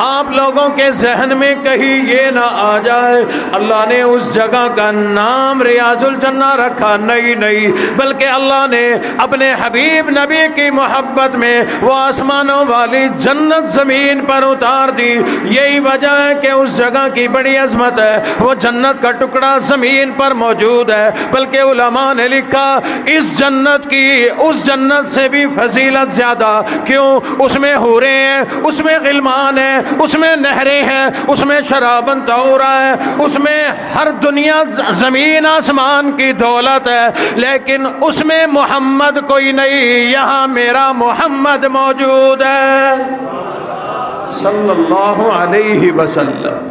A: آپ لوگوں کے ذہن میں کہیں یہ نہ آ جائے اللہ نے اس جگہ کا نام ریاض الجنہ رکھا, نہیں, بلکہ اللہ نے اپنے حبیب نبی کی محبت میں وہ آسمانوں والی جنت زمین پر اتار دی. یہی وجہ ہے کہ اس جگہ کی بڑی عظمت ہے. وہ جنت کا ٹکڑا زمین پر موجود ہے, بلکہ علماء نے لکھا اس جنت کی اس جنت سے بھی فضیلت زیادہ. کیوں؟ اس میں حوریں ہیں, اس میں غلمان ہیں, اس میں نہریں ہیں, اس میں شرابن طہورا ہے, اس میں ہر دنیا زمین آسمان کی دولت ہے, لیکن اس میں محمد کوئی نہیں. یہاں میرا محمد موجود ہے صلی اللہ علیہ وسلم.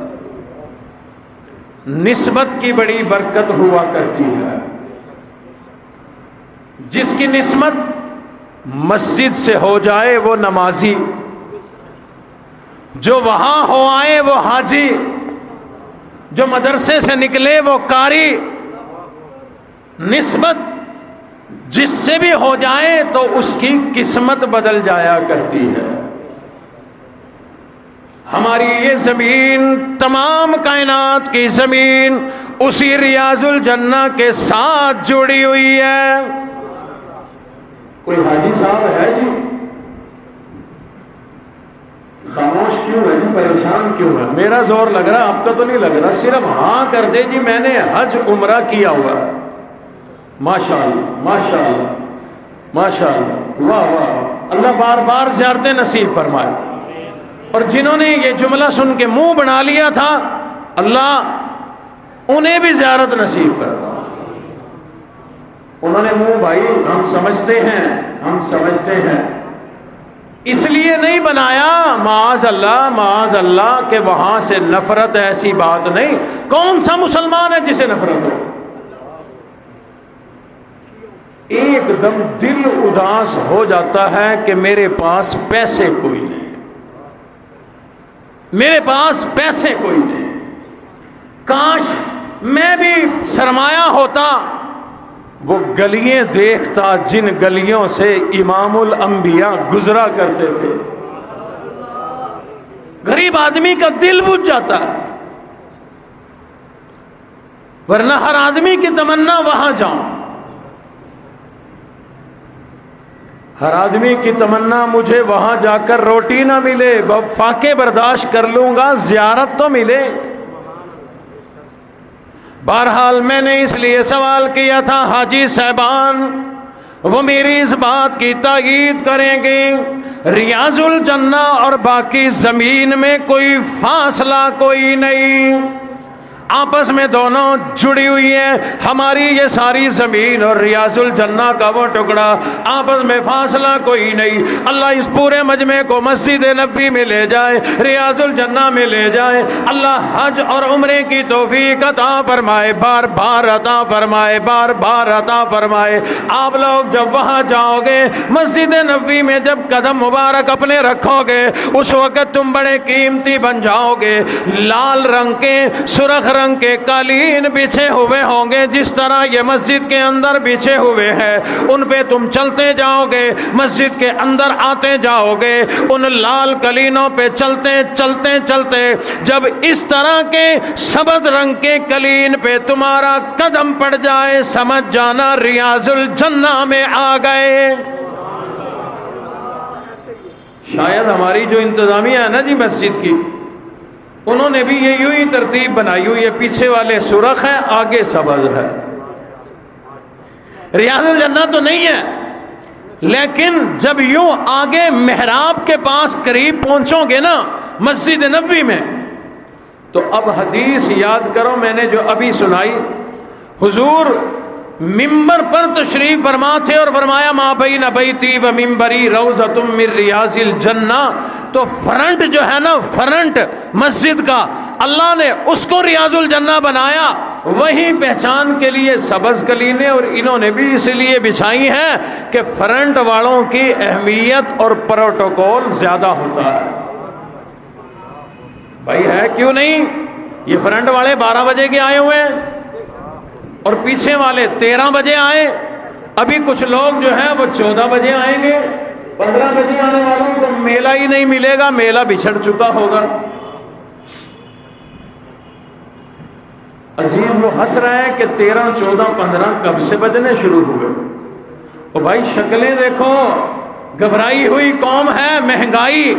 A: نسبت کی بڑی برکت ہوا کرتی ہے. جس کی نسبت مسجد سے ہو جائے وہ نمازی, جو وہاں ہو آئے وہ حاجی, جو مدرسے سے نکلے وہ قاری. نسبت جس سے بھی ہو جائے تو اس کی قسمت بدل جایا کرتی ہے. ہماری یہ زمین تمام کائنات کی زمین اسی ریاض الجنہ کے ساتھ جڑی ہوئی ہے. کوئی حاجی صاحب ہے جی؟ خاموش کیوں ہے جی؟ پریشان کیوں ہے؟ میرا زور لگ رہا, آپ کا تو نہیں لگ رہا. صرف ہاں کر دے جی میں نے حج عمرہ کیا ہوا. ماشاءاللہ ماشاءاللہ ماشاءاللہ, واہ واہ, اللہ بار بار زیارتیں نصیب فرمائے. اور جنہوں نے یہ جملہ سن کے منہ بنا لیا تھا اللہ انہیں بھی زیارت نصیب فرمائے. انہوں نے منہ بھائی ہم سمجھتے ہیں, ہم سمجھتے ہیں, اس لیے نہیں بنایا معاذ اللہ کہ وہاں سے نفرت, ایسی بات نہیں. کون سا مسلمان ہے جسے نفرت ہو؟ ایک دم دل اداس ہو جاتا ہے کہ میرے پاس پیسے کوئی نہیں, میرے پاس پیسے کوئی نہیں. کاش میں بھی سرمایہ ہوتا. وہ گلیاں دیکھتا جن گلیوں سے امام الانبیاء گزرا کرتے تھے. غریب آدمی کا دل بجھ جاتا, ورنہ ہر آدمی کی تمنا وہاں جاؤں. ہر آدمی کی تمنا مجھے وہاں جا کر روٹی نہ ملے، فاقے برداشت کر لوں گا، زیارت تو ملے۔ بہرحال میں نے اس لیے سوال کیا تھا حاجی صاحبان، وہ میری اس بات کی تائید کریں گے، ریاض الجنہ اور باقی زمین میں کوئی فاصلہ کوئی نہیں، آپس میں دونوں جڑی ہوئی ہے۔ ہماری یہ ساری زمین اور ریاض الجنہ کا وہ ٹکڑا، آپس میں فاصلہ کوئی نہیں۔ اللہ اس پورے مجمع کو مسجد نبوی میں لے جائے، ریاض الجنہ میں لے جائے۔ اللہ حج اور عمرے کی توفیق عطا فرمائے، بار بار عطا فرمائے، بار بار عطا فرمائے۔ آپ لوگ جب وہاں جاؤ گے، مسجد نبوی میں جب قدم مبارک اپنے رکھو گے، اس وقت تم بڑے قیمتی بن جاؤ گے۔ لال رنگ کے، سرخ رنگ کے قالین بچھے ہوئے ہوں گے، جس طرح یہ مسجد کے اندر بچھے ہوئے ہیں، ان پہ تم چلتے جاؤ گے، مسجد کے اندر آتے جاؤ گے، ان لال قالینوں پہ چلتے چلتے چلتے جب اس طرح کے سبز رنگ کے قالین پہ تمہارا قدم پڑ جائے، سمجھ جانا ریاض الجنہ میں آ گئے۔ شاید ہماری جو انتظامیہ ہے نا جی مسجد کی، انہوں نے بھی یہ یوں ہی ترتیب بنائی ہوئی ہے، پیچھے والے سرخ ہیں، آگے سبز ہے۔ ریاض الجنہ تو نہیں ہے، لیکن جب یوں آگے محراب کے پاس قریب پہنچو گے نا مسجد نبوی میں، تو اب حدیث یاد کرو میں نے جو ابھی سنائی۔ حضور ممبر پر تشریف فرما تھے اور فرمایا ما بین بیتی و ممبری روضۃ من ریاض الجنہ، تو فرنٹ جو ہے نا، فرنٹ مسجد کا، اللہ نے اس کو ریاض الجنہ بنایا، وہی پہچان کے لیے سبز قالینیں، اور انہوں نے بھی اس لیے بچھائی ہیں کہ فرنٹ والوں کی اہمیت اور پروٹوکول زیادہ ہوتا ہے۔ بھائی ہے کیوں نہیں؟ یہ فرنٹ والے 12 بجے کے آئے ہوئے ہیں اور پیچھے والے 13 بجے آئے، ابھی کچھ لوگ جو ہیں وہ 14 بجے آئیں گے، 15 بجے آنے والوں کو میلہ ہی نہیں ملے گا، میلہ بچھڑ چکا ہوگا۔ عزیز وہ ہنس رہے ہیں کہ 13، 14، 15 کب سے بجنے شروع ہوئے؟ اور بھائی شکلیں دیکھو، گھبرائی ہوئی قوم ہے، مہنگائی،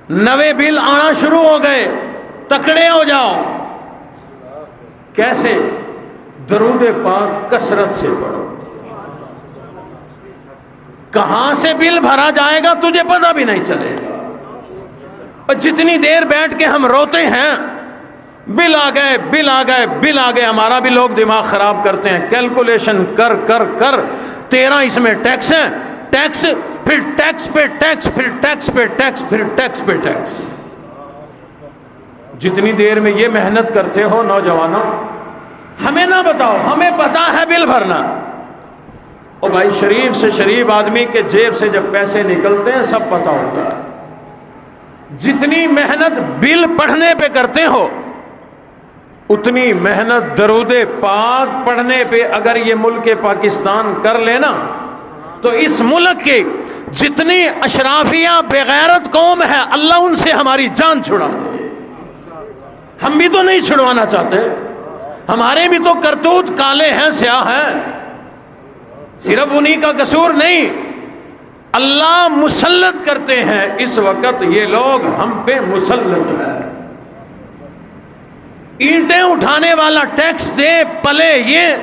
A: نوے بل آنا شروع ہو گئے، تکڑے ہو جاؤ۔ کیسے؟ درود پاک کثرت سے پڑھو، کہاں سے بل بھرا جائے گا تجھے پتہ بھی نہیں چلے گا۔ اور جتنی دیر بیٹھ کے ہم روتے ہیں بل آ گئے، بل آ گئے، بل آ گئے، ہمارا بھی لوگ دماغ خراب کرتے ہیں، کیلکولیشن کر کر کر 13 اس میں ٹیکس ہے، ٹیکس پھر ٹیکس پہ ٹیکس، پھر ٹیکس پہ ٹیکس، پھر ٹیکس پہ ٹیکس۔ جتنی دیر میں یہ محنت کرتے ہو نوجوانوں، ہمیں نہ بتاؤ، ہمیں پتا ہے بل بھرنا۔ اور بھائی شریف سے شریف آدمی کے جیب سے جب پیسے نکلتے ہیں سب پتا ہوتا ہے۔ جتنی محنت بل پڑھنے پہ کرتے ہو، اتنی محنت درود پاک پڑھنے پہ اگر یہ ملک پاکستان کر لینا تو اس ملک کے جتنی اشرافیہ بغیرت قوم ہے، اللہ ان سے ہماری جان چھڑا دے۔ ہم بھی تو نہیں چھڑوانا چاہتے، ہمارے بھی تو کرتوت کالے ہیں، سیاہ ہیں، صرف انہی کا قصور نہیں، اللہ مسلط کرتے ہیں۔ اس وقت یہ لوگ ہم پہ مسلط ہیں۔ اینٹیں اٹھانے والا ٹیکس دے پلے یہ،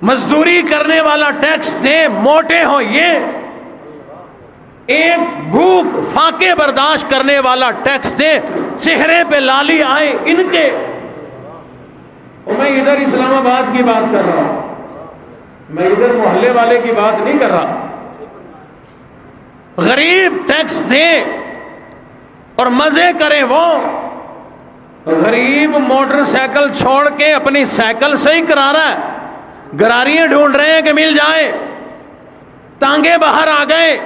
A: مزدوری کرنے والا ٹیکس دے موٹے ہو یہ، ایک بھوک فاقے برداشت کرنے والا ٹیکس دے، چہرے پہ لالی آئے ان کے۔ میں ادھر اسلام آباد کی بات کر رہا ہوں، میں ادھر محلے والے کی بات نہیں کر رہا۔ غریب ٹیکس دے اور مزے کرے وہ، غریب موٹر سائیکل چھوڑ کے اپنی سائیکل سے ہی کرا رہا ہے، گراریاں ڈھونڈ رہے ہیں کہ مل جائے، ٹانگے باہر آ گئے۔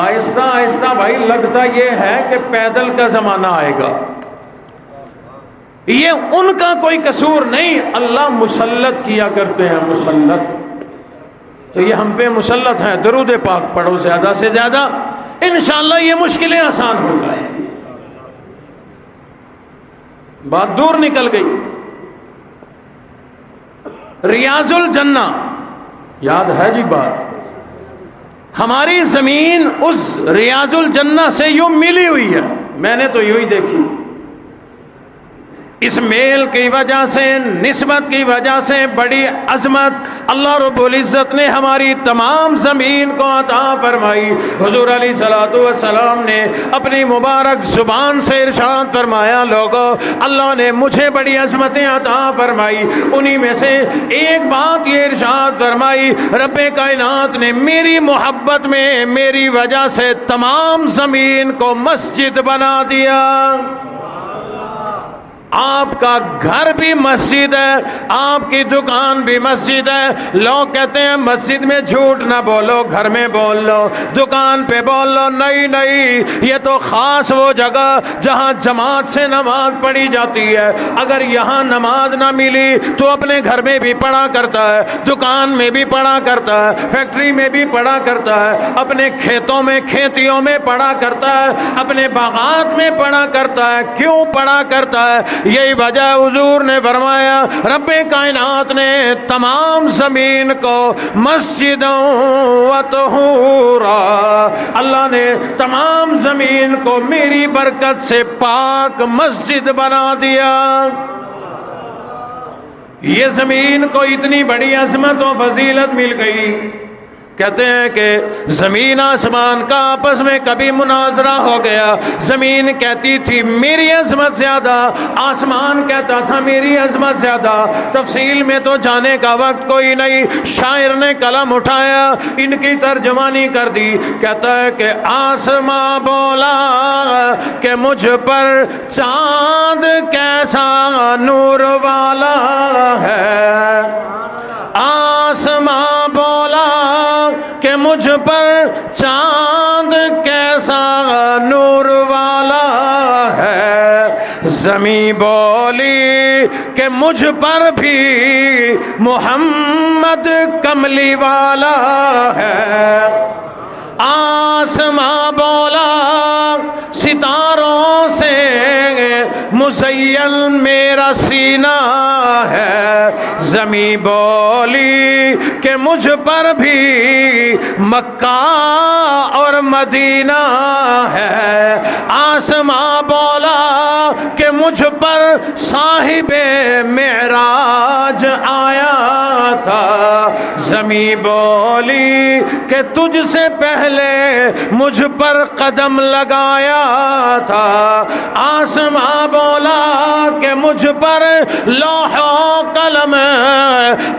A: آہستہ آہستہ بھائی لگتا یہ ہے کہ پیدل کا زمانہ آئے گا۔ یہ ان کا کوئی قصور نہیں، اللہ مسلط کیا کرتے ہیں، مسلط۔ تو یہ ہم پہ مسلط ہیں۔ درود پاک پڑھو زیادہ سے زیادہ، انشاءاللہ یہ مشکلیں آسان ہو جائیں۔ بات دور نکل گئی۔ ریاض الجنہ یاد ہے جی بات؟ ہماری زمین اس ریاض الجنہ سے یوں ملی ہوئی ہے، میں نے تو یوں ہی دیکھی۔ اس میل کی وجہ سے، نسبت کی وجہ سے بڑی عظمت اللہ رب العزت نے ہماری تمام زمین کو عطا فرمائی۔ حضور علیہ الصلوۃ والسلام نے اپنی مبارک زبان سے ارشاد فرمایا، لوگو اللہ نے مجھے بڑی عظمتیں عطا فرمائی، انہی میں سے ایک بات یہ ارشاد فرمائی، رب کائنات نے میری محبت میں میری وجہ سے تمام زمین کو مسجد بنا دیا۔ آپ کا گھر بھی مسجد ہے، آپ کی دکان بھی مسجد ہے۔ لوگ کہتے ہیں مسجد میں جھوٹ نہ بولو، گھر میں بول لو، دکان پہ بول لو۔ نہیں نہیں، یہ تو خاص وہ جگہ جہاں جماعت سے نماز پڑھی جاتی ہے۔ اگر یہاں نماز نہ ملی تو اپنے گھر میں بھی پڑھا کرتا ہے، دکان میں بھی پڑھا کرتا ہے، فیکٹری میں بھی پڑھا کرتا ہے، اپنے کھیتوں میں کھیتیوں میں پڑھا کرتا ہے، اپنے باغات میں پڑھا کرتا ہے۔ کیوں پڑھا کرتا ہے؟ یہی وجہ حضور نے فرمایا، رب کائنات نے تمام زمین کو مسجدوں و طہورا، اللہ نے تمام زمین کو میری برکت سے پاک مسجد بنا دیا۔ یہ زمین کو اتنی بڑی عظمت و فضیلت مل گئی، کہتے ہیں کہ زمین آسمان کا آپس میں کبھی مناظرہ ہو گیا۔ زمین کہتی تھی میری عظمت زیادہ، آسمان کہتا تھا میری عظمت زیادہ۔ تفصیل میں تو جانے کا وقت کوئی نہیں، شاعر نے قلم اٹھایا، ان کی ترجمانی کر دی۔ کہتا ہے کہ آسمان بولا کہ مجھ پر چاند کیسا نور والا ہے، آسمان بولا کہ مجھ پر چاند کیسا نور والا ہے، زمین بولی کہ مجھ پر بھی محمد کملی والا ہے، آسمان بولا ستاروں سے مزین میرا سینہ ہے، زمین بولی کہ مجھ پر بھی مکہ اور مدینہ ہے، آسمان بولا کہ مجھ پر صاحب معراج آیا تھا، زمین بولی کہ تجھ سے پہلے مجھ پر قدم لگایا تھا، آسمان بولا کہ مجھ پر لوح و قلم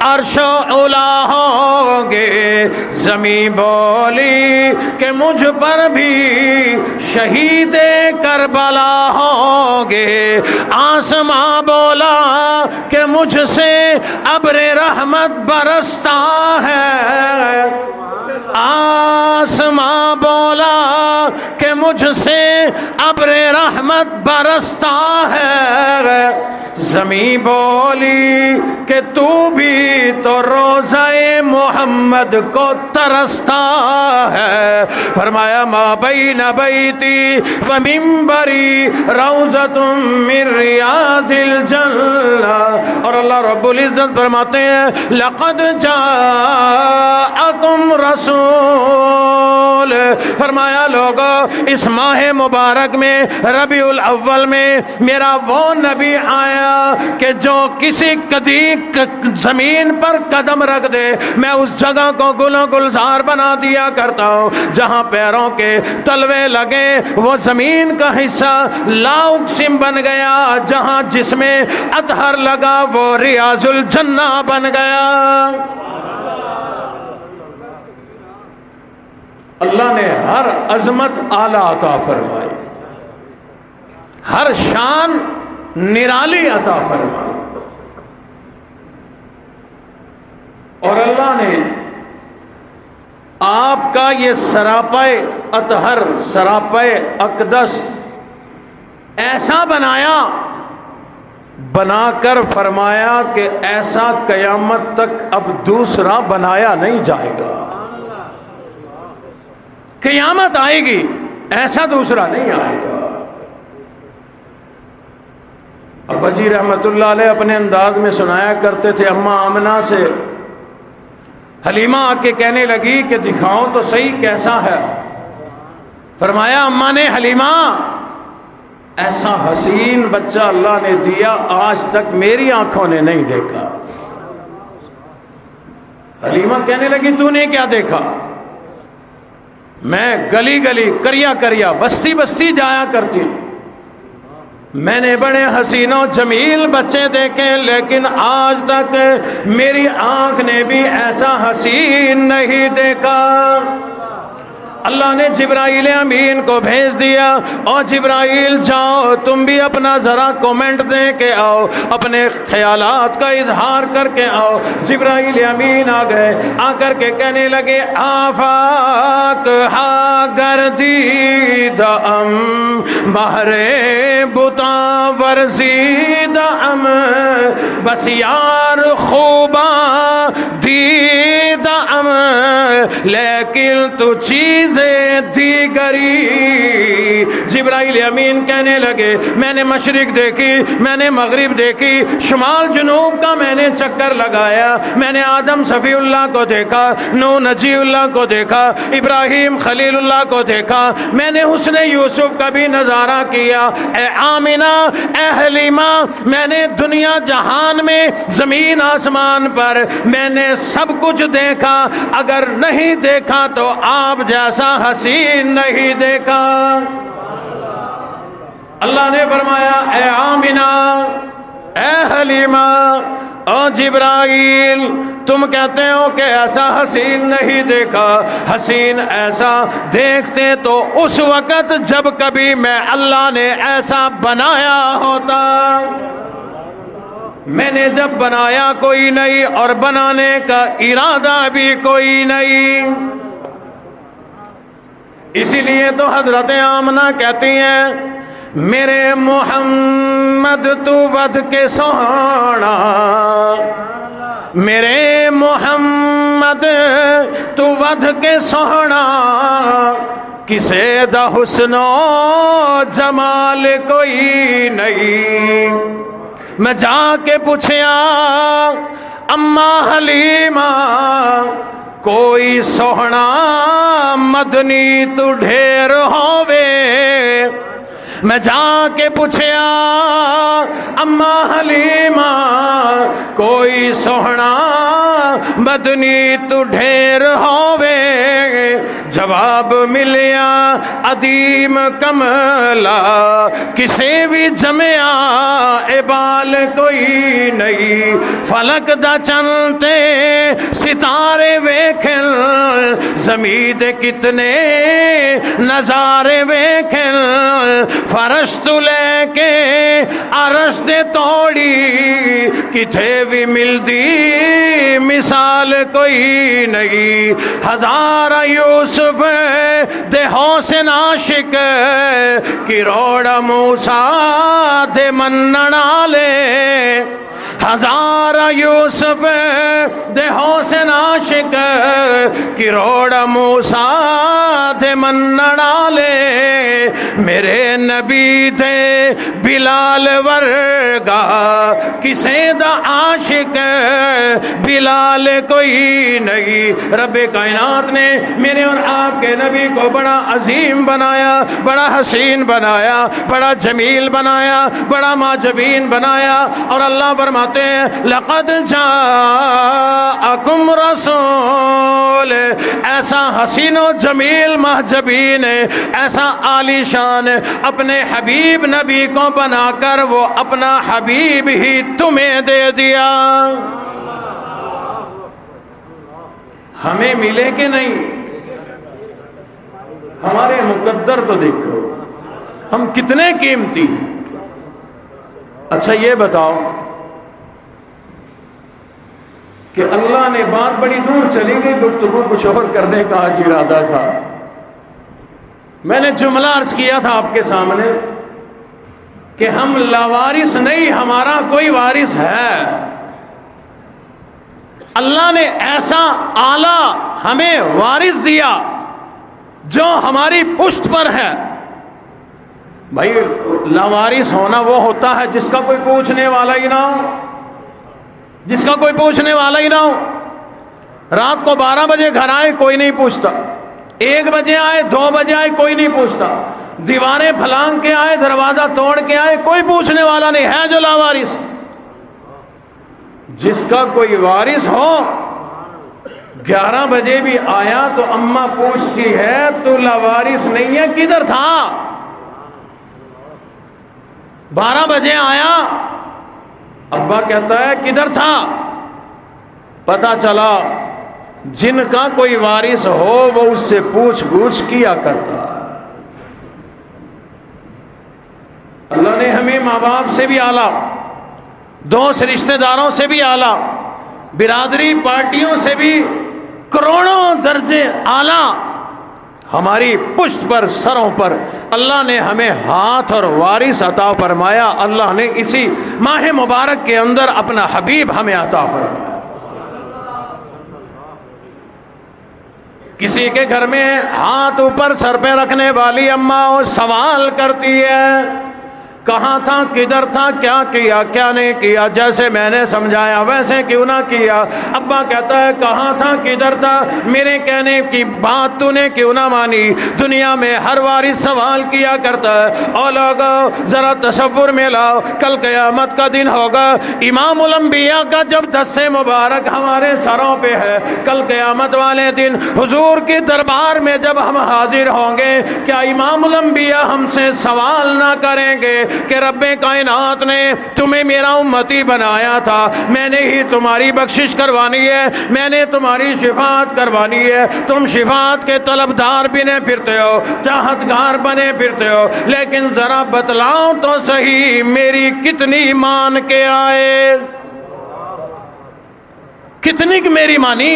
A: عرش و علا ہوں گے، زمین بولی کہ مجھ پر بھی شہید کربلا ہوں گے، آسمان بولا کہ مجھ سے ابر رحمت برستا ہے، آسمان بولا کہ مجھ سے ابر رحمت برستا ہے، زمین بولی کہ تو بھی تو روضہ محمد کو ترستا ہے۔ فرمایا ما بین بیتی و منبری روضۃ من ریاض الجنہ، اور اللہ رب العزت فرماتے ہیں لقد جاءکم رسول، فرمایا لوگو اس ماہ مبارک میں ربیع الاول میں میرا وہ نبی آیا کہ جو کسی قدیق زمین پر قدم رکھ دے میں اس جگہ کو گلوں گلزار بنا دیا کرتا ہوں، جہاں پیروں کے تلوے لگے وہ زمین کا حصہ لا اقسم بن گیا، جہاں جس میں اطہر لگا وہ ریاض الجنہ بن گیا۔ اللہ نے ہر عظمت اعلیٰ عطا فرمائی، ہر شان نرالی عطا فرمائی، اور اللہ نے آپ کا یہ سراپے اطہر، سراپے اقدس ایسا بنایا، بنا کر فرمایا کہ ایسا قیامت تک اب دوسرا بنایا نہیں جائے گا، قیامت آئے گی ایسا دوسرا نہیں آئے گا۔ ابا جی رحمت اللہ علیہ اپنے انداز میں سنایا کرتے تھے، اماں آمنہ سے حلیمہ آ کے کہنے لگی کہ دکھاؤ تو صحیح کیسا ہے. فرمایا اماں نے حلیمہ ایسا حسین بچہ اللہ نے دیا آج تک میری آنکھوں نے نہیں دیکھا. حلیمہ کہنے لگی تو نے کیا دیکھا؟ میں گلی گلی کریا کریا بستی بستی جایا کرتی ہوں، میں نے بڑے حسین و جمیل بچے دیکھے لیکن آج تک میری آنکھ نے بھی ایسا حسین نہیں دیکھا. اللہ نے جبرائیل امین کو بھیج دیا، اور جبرائیل جاؤ تم بھی اپنا ذرا کومنٹ دے کے آؤ، اپنے خیالات کا اظہار کر کے آؤ. جبرائیل امین آ گئے، آ کر کے کہنے لگے آفاق ہا گردید ام بہرے بتا ورزید ام بس یار خوباں دید ام لیکن تو چیزیں دیگری. جبرائیل امین کہنے لگے میں نے مشرق دیکھی، میں نے مغرب دیکھی، شمال جنوب کا میں نے چکر لگایا. میں نے آدم صفی اللہ کو دیکھا، نوح نجی اللہ کو دیکھا، ابراہیم خلیل اللہ کو دیکھا، میں نے حسن یوسف کا بھی نظارہ کیا. اے آمنہ، اے حلیمہ، میں نے دنیا جہان میں زمین آسمان پر میں نے سب کچھ دیکھا، اگر نہیں دیکھا تو آپ جیسا حسین نہیں دیکھا. اللہ نے فرمایا اے آمنہ، اے حلیمہ، او جبرائیل تم کہتے ہو کہ ایسا حسین نہیں دیکھا. حسین ایسا دیکھتے تو اس وقت جب کبھی میں اللہ نے ایسا بنایا ہوتا. میں نے جب بنایا کوئی نہیں اور بنانے کا ارادہ بھی کوئی نہیں. اسی لیے تو حضرت آمنہ کہتی ہیں میرے محمد تو ود کے سہانا، میرے محمد تو ود کے سہانا، کسے دا حسن و جمال کوئی نہیں. میں جا کے پوچھیا اماں حلیمہ کوئی سوہنا مدنی تو ڈھیر ہووے. میں جا کے پوچھیا اماں حلیمہ کوئی سوہنا مدنی تو ڈھیر ہووے. جواب ملیا عدیم کملا کسے بھی جمیا ابال کوئی نہیں. فلک دا چنتے ستارے ویکھن زمین کتنے نظارے ویکھن. فرش تو لے کے عرش دے توڑی کتھے بھی ملدی مثال کوئی نہیں. ہزارہ یوسف دے حسن عاشق کروڑ موسیٰ دے منن والے. ہزارہ یوسف دے حسن عاشق کروڑ موسیٰ دے منن والے. میرے نبی دے بلال ورگا کسے دا عاشق بلال کوئی نہیں. رب کائنات نے میرے اور آپ کے نبی کو بڑا عظیم بنایا، بڑا حسین بنایا، بڑا جمیل بنایا، بڑا معجبین بنایا. اور اللہ فرماتے ہیں لقد جاءکم رسول، ایسا حسین و جمیل معجبین، ایسا عالی شان اپنے حبیب نبی کو بنا کر وہ اپنا حبیب ہی تمہیں دے دیا. ہمیں ملے کہ نہیں؟ ہمارے مقدر تو دیکھو ہم کتنے قیمتی. اچھا یہ بتاؤ کہ اللہ نے بات بڑی دور چلی گئی، گفتگو کچھ اور کرنے کا آج ارادہ تھا. میں نے جملہ عرض کیا تھا آپ کے سامنے کہ ہم لاوارث نہیں، ہمارا کوئی وارث ہے. اللہ نے ایسا آلہ ہمیں وارث دیا جو ہماری پشت پر ہے. بھائی لاوارث ہونا وہ ہوتا ہے جس کا کوئی پوچھنے والا ہی نہ ہو، جس کا کوئی پوچھنے والا ہی نہ ہو. رات کو 12 بجے گھر آئے کوئی نہیں پوچھتا، 1 بجے آئے 2 بجے آئے کوئی نہیں پوچھتا، دیواریں پھلانگ کے آئے دروازہ توڑ کے آئے کوئی پوچھنے والا نہیں ہے جو لاوارث۔ جس کا کوئی وارث ہو 11 بجے بھی آیا تو اماں پوچھتی ہے تو لاوارث نہیں ہے کدھر تھا؟ 12 بجے آیا ابا کہتا ہے کدھر تھا؟ پتہ چلا جن کا کوئی وارث ہو وہ اس سے پوچھ گچھ کیا کرتا۔ اللہ نے ہمیں ماں باپ سے بھی اعلیٰ، دوست رشتہ داروں سے بھی اعلیٰ، برادری پارٹیوں سے بھی کروڑوں درجے اعلیٰ ہماری پشت پر سروں پر اللہ نے ہمیں ہاتھ اور وارث عطا فرمایا۔ اللہ نے اسی ماہ مبارک کے اندر اپنا حبیب ہمیں عطا فرمایا۔ کسی کے گھر میں ہاتھ اوپر سر پہ رکھنے والی اماں وہ سوال کرتی ہے کہاں تھا، کدھر تھا، کیا کیا کیا نہیں کیا، جیسے میں نے سمجھایا ویسے کیوں نہ کیا۔ ابا کہتا ہے کہاں تھا، کدھر تھا، میرے کہنے کی بات تو نے کیوں نہ مانی۔ دنیا میں ہر وارث سوال کیا کرتا ہے۔ اور لوگوں ذرا تصور میں لاؤ، کل قیامت کا دن ہوگا، امام الانبیاء کا جب دستے مبارک ہمارے سروں پہ ہے، کل قیامت والے دن حضور کے دربار میں جب ہم حاضر ہوں گے، کیا امام الانبیاء ہم سے سوال نہ کریں گے کہ رب کائنات نے تمہیں میرا امتی بنایا تھا، میں نے ہی تمہاری بخشش کروانی ہے، میں نے تمہاری شفاعت کروانی ہے، تم شفاعت کے طلبدار بنے پھرتے ہو، چاہتگار بنے پھرتے ہو، لیکن ذرا بتلاؤ تو صحیح میری کتنی مان کے آئے، کتنی کی میری مانی؟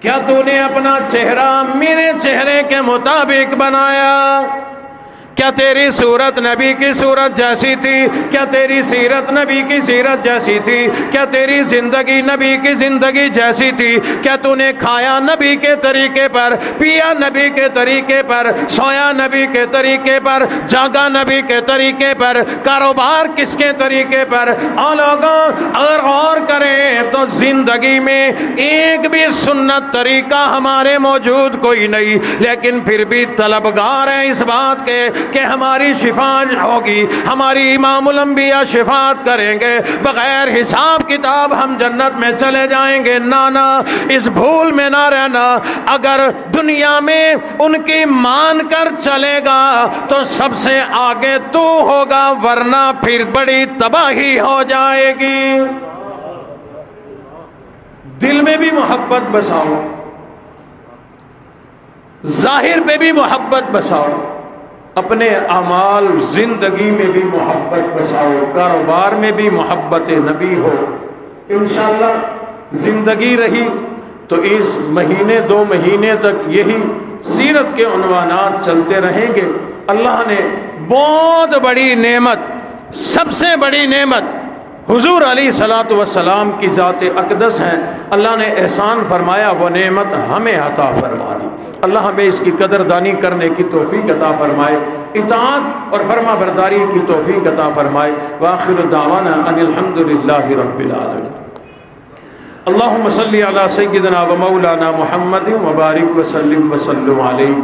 A: کیا تو نے اپنا چہرہ میرے چہرے کے مطابق بنایا؟ کیا تیری صورت نبی کی صورت جیسی تھی؟ کیا تیری سیرت نبی کی سیرت جیسی تھی؟ کیا تیری زندگی نبی کی زندگی جیسی تھی؟ کیا تو نے کھایا نبی کے طریقے پر، پیا نبی کے طریقے پر، سویا نبی کے طریقے پر، جاگا نبی کے طریقے پر، کاروبار کس کے طریقے پر؟ اور لوگوں اگر غور کریں تو زندگی میں ایک بھی سنت طریقہ ہمارے موجود کوئی نہیں، لیکن پھر بھی طلبگار ہیں اس بات کے کہ ہماری شفاعت ہوگی، ہماری امام الانبیاء شفاعت کریں گے، بغیر حساب کتاب ہم جنت میں چلے جائیں گے۔ نانا اس بھول میں نہ رہنا، اگر دنیا میں ان کی مان کر چلے گا تو سب سے آگے تو ہوگا، ورنہ پھر بڑی تباہی ہو جائے گی۔ دل میں بھی محبت بساؤ، ظاہر پہ بھی محبت بساؤ، اپنے اعمال زندگی میں بھی محبت بساؤ، کاروبار میں بھی محبت نبی ہو۔ انشاءاللہ زندگی رہی تو اس مہینے 2 مہینے تک یہی سیرت کے عنوانات چلتے رہیں گے۔ اللہ نے بہت بڑی نعمت، سب سے بڑی نعمت حضور علیہ الصلوۃ والسلام کی ذات اقدس ہیں، اللہ نے احسان فرمایا، وہ نعمت ہمیں عطا فرما دی۔ اللہ ہمیں اس کی قدردانی کرنے کی توفیق عطا فرمائے، اطاعت اور فرما برداری کی توفیق عطا فرمائے۔ وآخر دعوانا ان الحمد للہ رب العالمین۔ اللہم صلی علی سیدنا و مولانا محمد وبارک وسلم وسلم علیہ۔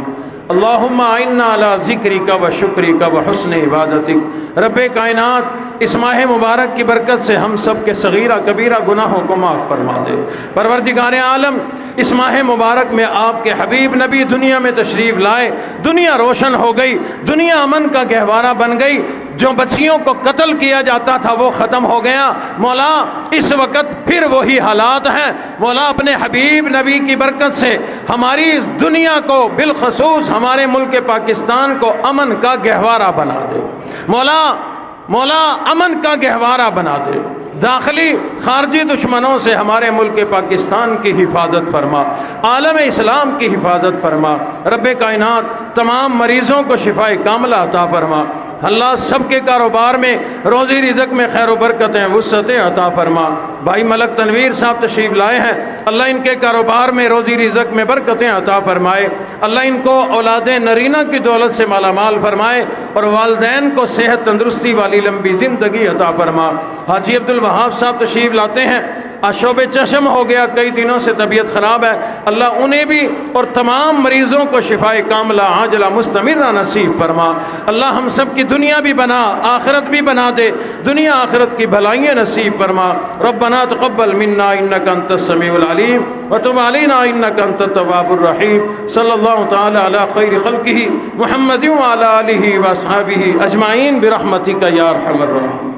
A: اللہم اعنا علی ذکرک و شکرک و حسن عبادتک۔ رب کائنات اس ماہ مبارک کی برکت سے ہم سب کے صغیرہ کبیرہ گناہوں کو معاف فرما دے۔ پروردگار عالم اس ماہ مبارک میں آپ کے حبیب نبی دنیا میں تشریف لائے، دنیا روشن ہو گئی، دنیا امن کا گہوارہ بن گئی، جو بچیوں کو قتل کیا جاتا تھا وہ ختم ہو گیا۔ مولا اس وقت پھر وہی حالات ہیں، مولا اپنے حبیب نبی کی برکت سے ہماری اس دنیا کو بالخصوص ہمارے ملک پاکستان کو امن کا گہوارہ بنا دے۔ مولا امن کا گہوارہ بنا دے، داخلی خارجی دشمنوں سے ہمارے ملک پاکستان کی حفاظت فرما، عالم اسلام کی حفاظت فرما۔ رب کائنات تمام مریضوں کو شفاء کاملہ عطا فرما۔ اللہ سب کے کاروبار میں روزی رزق میں خیر و برکتیں وسعتیں عطا فرما۔ بھائی ملک تنویر صاحب تشریف لائے ہیں، اللہ ان کے کاروبار میں روزی رزق میں برکتیں عطا فرمائے، اللہ ان کو اولاد نرینہ کی دولت سے مالا مال فرمائے، اور والدین کو صحت تندرستی والی لمبی زندگی عطا فرما۔ حاجی عبد الوہاب صاحب تشریف لاتے ہیں، آشوب چشم ہو گیا، کئی دنوں سے طبیعت خراب ہے، اللہ انہیں بھی اور تمام مریضوں کو شفائے کاملہ عاجلہ مستمرہ نصیب فرما۔ اللہ ہم سب کی دنیا بھی بنا، آخرت بھی بنا دے، دنیا آخرت کی بھلائیاں نصیب فرما۔ ربنا تقبل منا انک انت السمیع العلیم وتب علینا انک انت التواب الرحیم۔ صلی اللہ تعالی علی خیر خلقہ محمد وعلی آلہ واصحابہ اجمعین برحمتک یا ارحم الراحمین۔